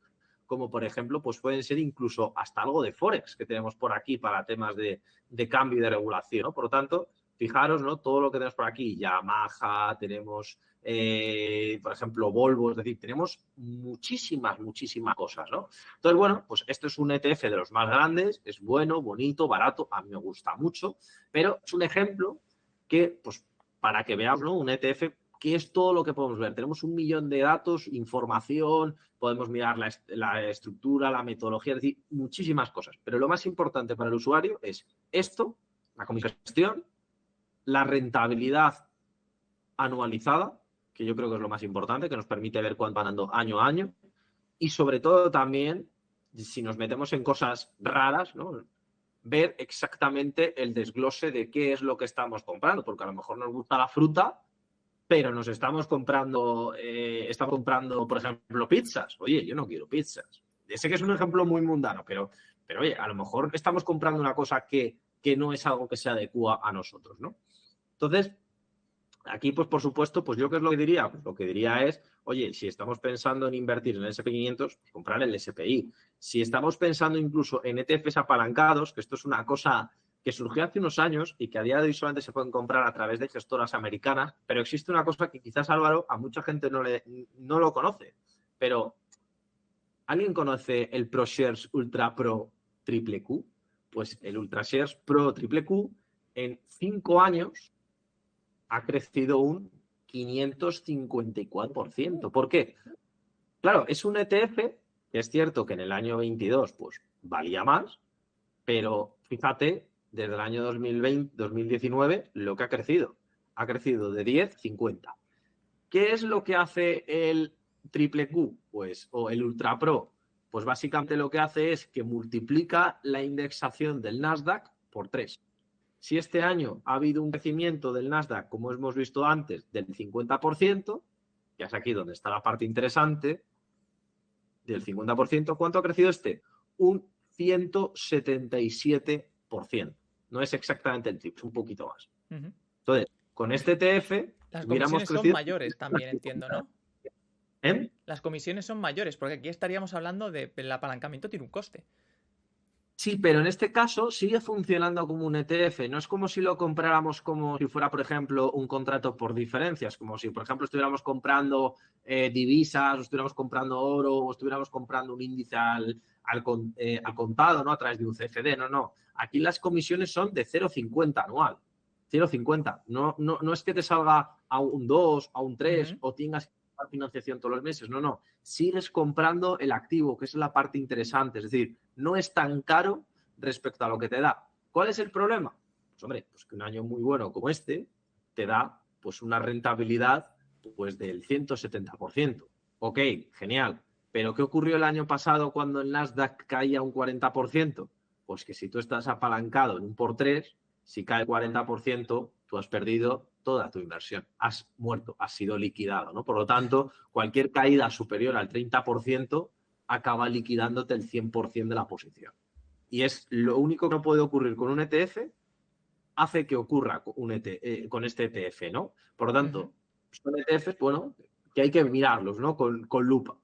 como por ejemplo, pues pueden ser incluso hasta algo de Forex que tenemos por aquí para temas de cambio y de regulación, ¿no? Por lo tanto, fijaros, ¿no? Todo lo que tenemos por aquí, Yamaha, tenemos, por ejemplo, Volvo, es decir, tenemos muchísimas cosas, ¿no? Entonces, bueno, pues esto es un ETF de los más grandes, es bueno, bonito, barato, a mí me gusta mucho, pero es un ejemplo que, pues, para que veamos, ¿no? Un ETF que es todo lo que podemos ver. Tenemos 1.000.000 de datos, información, podemos mirar la estructura, la metodología, es decir, muchísimas cosas. Pero lo más importante para el usuario es esto, la comisión de gestión, la rentabilidad anualizada, que yo creo que es lo más importante, que nos permite ver cuánto van dando año a año, y sobre todo también, si nos metemos en cosas raras, ¿no?, ver exactamente el desglose de qué es lo que estamos comprando, porque a lo mejor nos gusta la fruta, pero nos estamos comprando, por ejemplo, pizzas. Oye, yo no quiero pizzas. Sé que es un ejemplo muy mundano, pero oye, a lo mejor estamos comprando una cosa que no es algo que se adecua a nosotros, ¿no? Entonces, aquí, pues por supuesto, pues yo qué es lo que diría. Pues lo que diría es, oye, si estamos pensando en invertir en el SP500, pues comprar el SPI. Si estamos pensando incluso en ETFs apalancados, que esto es una cosa que surgió hace unos años y que a día de hoy solamente se pueden comprar a través de gestoras americanas, pero existe una cosa que quizás, Álvaro, a mucha gente no lo conoce, pero ¿alguien conoce el ProShares Ultra Pro Triple Q? Pues el UltraShares Pro Triple Q en 5 años ha crecido un 554%. ¿Por qué? Claro, es un ETF, que es cierto que en el año 22 pues valía más, pero fíjate, desde el año 2019, lo que ha crecido de 10 a 50. ¿Qué es lo que hace el Triple Q? Pues, o el Ultra Pro. Pues básicamente lo que hace es que multiplica la indexación del Nasdaq por 3. Si este año ha habido un crecimiento del Nasdaq, como hemos visto antes, del 50%, que es aquí donde está la parte interesante, del 50%, ¿cuánto ha crecido este? Un 177%. No es exactamente el triple, es un poquito más. Entonces, con este ETF Las hubiéramos comisiones son crecido... mayores también, entiendo, ¿no? ¿Eh? Las comisiones son mayores, porque aquí estaríamos hablando de el apalancamiento tiene un coste. Sí, pero en este caso sigue funcionando como un ETF. No es como si lo compráramos como si fuera, por ejemplo, un contrato por diferencias, como si, por ejemplo, estuviéramos comprando divisas, o estuviéramos comprando oro, o estuviéramos comprando un índice al contado, ¿no? A través de un CFD. No. Aquí las comisiones son de 0,50 anual. 0,50. No es que te salga a un 2, a un 3 o tengas que pagar financiación todos los meses. No. Sigues comprando el activo, que es la parte interesante. Es decir, no es tan caro respecto a lo que te da. ¿Cuál es el problema? Pues hombre, pues que un año muy bueno como este te da pues una rentabilidad pues del 170%. Ok, genial. Pero ¿qué ocurrió el año pasado cuando el Nasdaq caía un 40%? Pues que si tú estás apalancado en un por 3, si cae el 40%, tú has perdido toda tu inversión. Has muerto, has sido liquidado, ¿no? Por lo tanto, cualquier caída superior al 30% acaba liquidándote el 100% de la posición. Y es lo único que no puede ocurrir con un ETF, hace que ocurra con este ETF, ¿no? Por lo tanto, son ETFs, bueno, que hay que mirarlos, ¿no? Con lupa.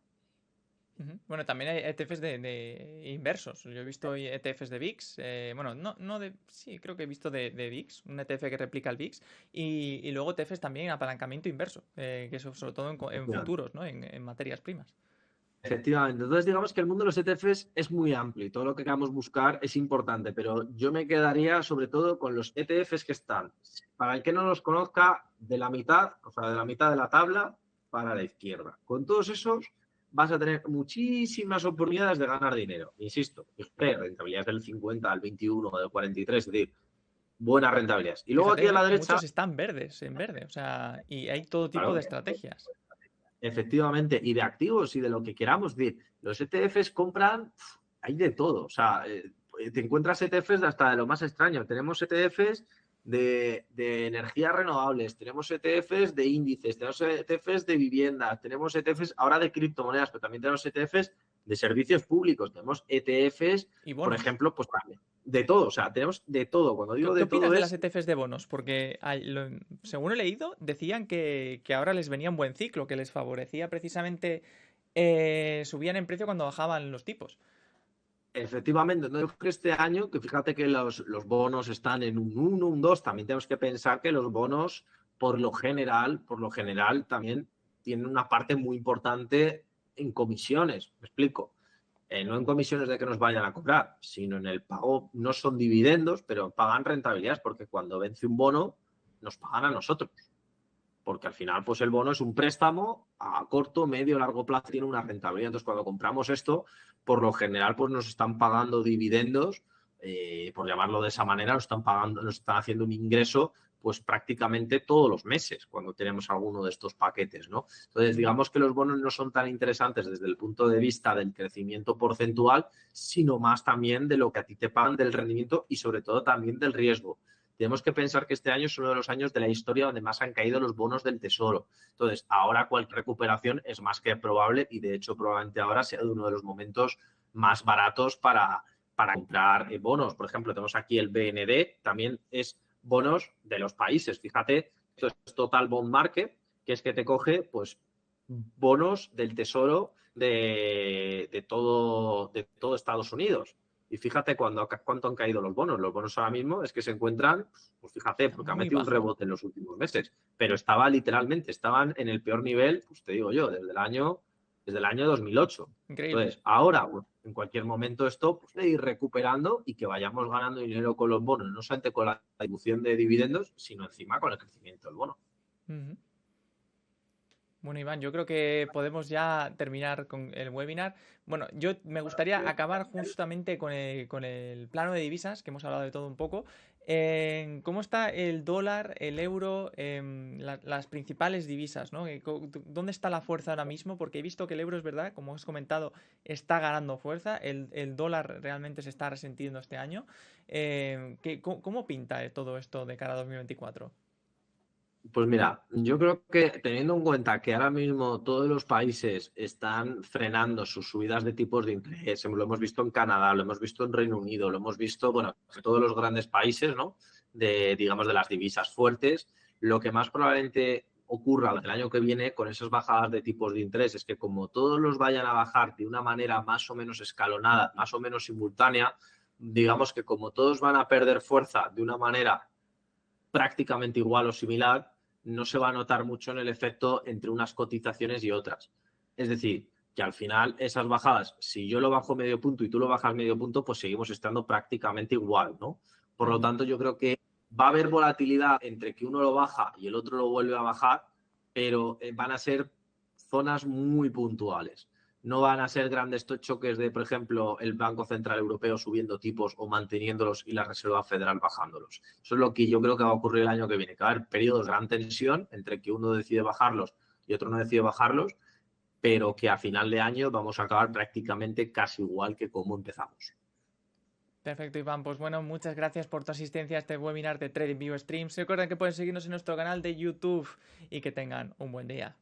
Bueno, también hay ETFs de inversos. Yo he visto ETFs de VIX. Bueno, no de. Sí, creo que he visto de VIX, un ETF que replica el VIX. Y luego ETFs también en apalancamiento inverso, que eso sobre todo en futuros, ¿no? En materias primas. Efectivamente. Entonces, digamos que el mundo de los ETFs es muy amplio y todo lo que queramos buscar es importante, pero yo me quedaría sobre todo con los ETFs que están, para el que no los conozca, de la mitad, o sea, de la mitad de la tabla para la izquierda. Con todos esos vas a tener muchísimas oportunidades de ganar dinero. Insisto, rentabilidades del 50 al 21 o del 43, es decir, buenas rentabilidades. Y luego aquí Fíjate a la que derecha... muchos están verdes, en verde. O sea, y hay todo tipo Claro, de estrategias. efectivamente, y de activos y de lo que queramos. Es decir, los ETFs compran, hay de todo. O sea, te encuentras ETFs hasta de lo más extraño. Tenemos ETFs de energías renovables, tenemos ETFs de índices, tenemos ETFs de vivienda, tenemos ETFs ahora de criptomonedas, pero también tenemos ETFs de servicios públicos, tenemos ETFs, Y por bonos. ejemplo, pues de todo. O sea, tenemos de todo. Cuando digo ¿Qué de opinas todo de las es... ETFs de bonos? Porque según he leído, decían que ahora les venía un buen ciclo, que les favorecía precisamente subían en precio cuando bajaban los tipos. Efectivamente, no, yo creo que este año, que fíjate que los bonos están en un 1, un 2, también tenemos que pensar que los bonos, por lo general, también tienen una parte muy importante en comisiones. Me explico. No en comisiones de que nos vayan a cobrar, sino en el pago, no son dividendos, pero pagan rentabilidades, porque cuando vence un bono, nos pagan a nosotros. porque al final pues el bono es un préstamo a corto, medio, largo plazo, tiene una rentabilidad. Entonces cuando compramos esto, por lo general pues nos están pagando dividendos, por llamarlo de esa manera, nos están pagando, nos están haciendo un ingreso pues prácticamente todos los meses cuando tenemos alguno de estos paquetes, ¿no? Entonces, digamos que los bonos no son tan interesantes desde el punto de vista del crecimiento porcentual, sino más también de lo que a ti te pagan del rendimiento y sobre todo también del riesgo. Tenemos que pensar que este año es uno de los años de la historia donde más han caído los bonos del Tesoro. Entonces, ahora cualquier recuperación es más que probable y, de hecho, probablemente ahora sea uno de los momentos más baratos para comprar bonos. Por ejemplo, tenemos aquí el BND, también es bonos de los países. Fíjate, esto es Total Bond Market, que es que te coge pues bonos del Tesoro de todo Estados Unidos. Y fíjate cuánto han caído los bonos. Los bonos ahora mismo es que se encuentran, pues fíjate, porque ha Muy metido un bajo. rebote en los últimos meses. Pero estaban en el peor nivel, pues te digo yo, desde el año 2008. Increíble. Entonces, ahora, bueno, en cualquier momento esto pues, de ir recuperando y que vayamos ganando dinero con los bonos, no solamente con la distribución de dividendos, sino encima con el crecimiento del bono. Ujú. Bueno, Iván, yo creo que podemos ya terminar con el webinar. Bueno, yo me gustaría acabar justamente con el plano de divisas, que hemos hablado de todo un poco. ¿Cómo está el dólar, el euro, las principales divisas, ¿no? ¿Dónde está la fuerza ahora mismo? Porque he visto que el euro, es verdad, como has comentado, está ganando fuerza. El dólar realmente se está resentiendo este año. ¿Cómo pinta todo esto de cara a 2024? Pues mira, yo creo que teniendo en cuenta que ahora mismo todos los países están frenando sus subidas de tipos de interés, lo hemos visto en Canadá, lo hemos visto en Reino Unido, lo hemos visto, bueno, en todos los grandes países, ¿no? Digamos, de las divisas fuertes, lo que más probablemente ocurra el año que viene con esas bajadas de tipos de interés es que como todos los vayan a bajar de una manera más o menos escalonada, más o menos simultánea, digamos que como todos van a perder fuerza de una manera prácticamente igual o similar, no se va a notar mucho en el efecto entre unas cotizaciones y otras. Es decir, que al final esas bajadas, si yo lo bajo medio punto y tú lo bajas medio punto, pues seguimos estando prácticamente igual, ¿no? Por lo Ujú. tanto, yo creo que va a haber volatilidad entre que uno lo baja y el otro lo vuelve a bajar, pero van a ser zonas muy puntuales. No van a ser grandes choques de, por ejemplo, el Banco Central Europeo subiendo tipos o manteniéndolos y la Reserva Federal bajándolos. Eso es lo que yo creo que va a ocurrir el año que viene, que va a haber periodos de gran tensión entre que uno decide bajarlos y otro no decide bajarlos, pero que a final de año vamos a acabar prácticamente casi igual que como empezamos. Perfecto, Iván. Pues bueno, muchas gracias por tu asistencia a este webinar de TradingView Streams. Recuerden que pueden seguirnos en nuestro canal de YouTube y que tengan un buen día.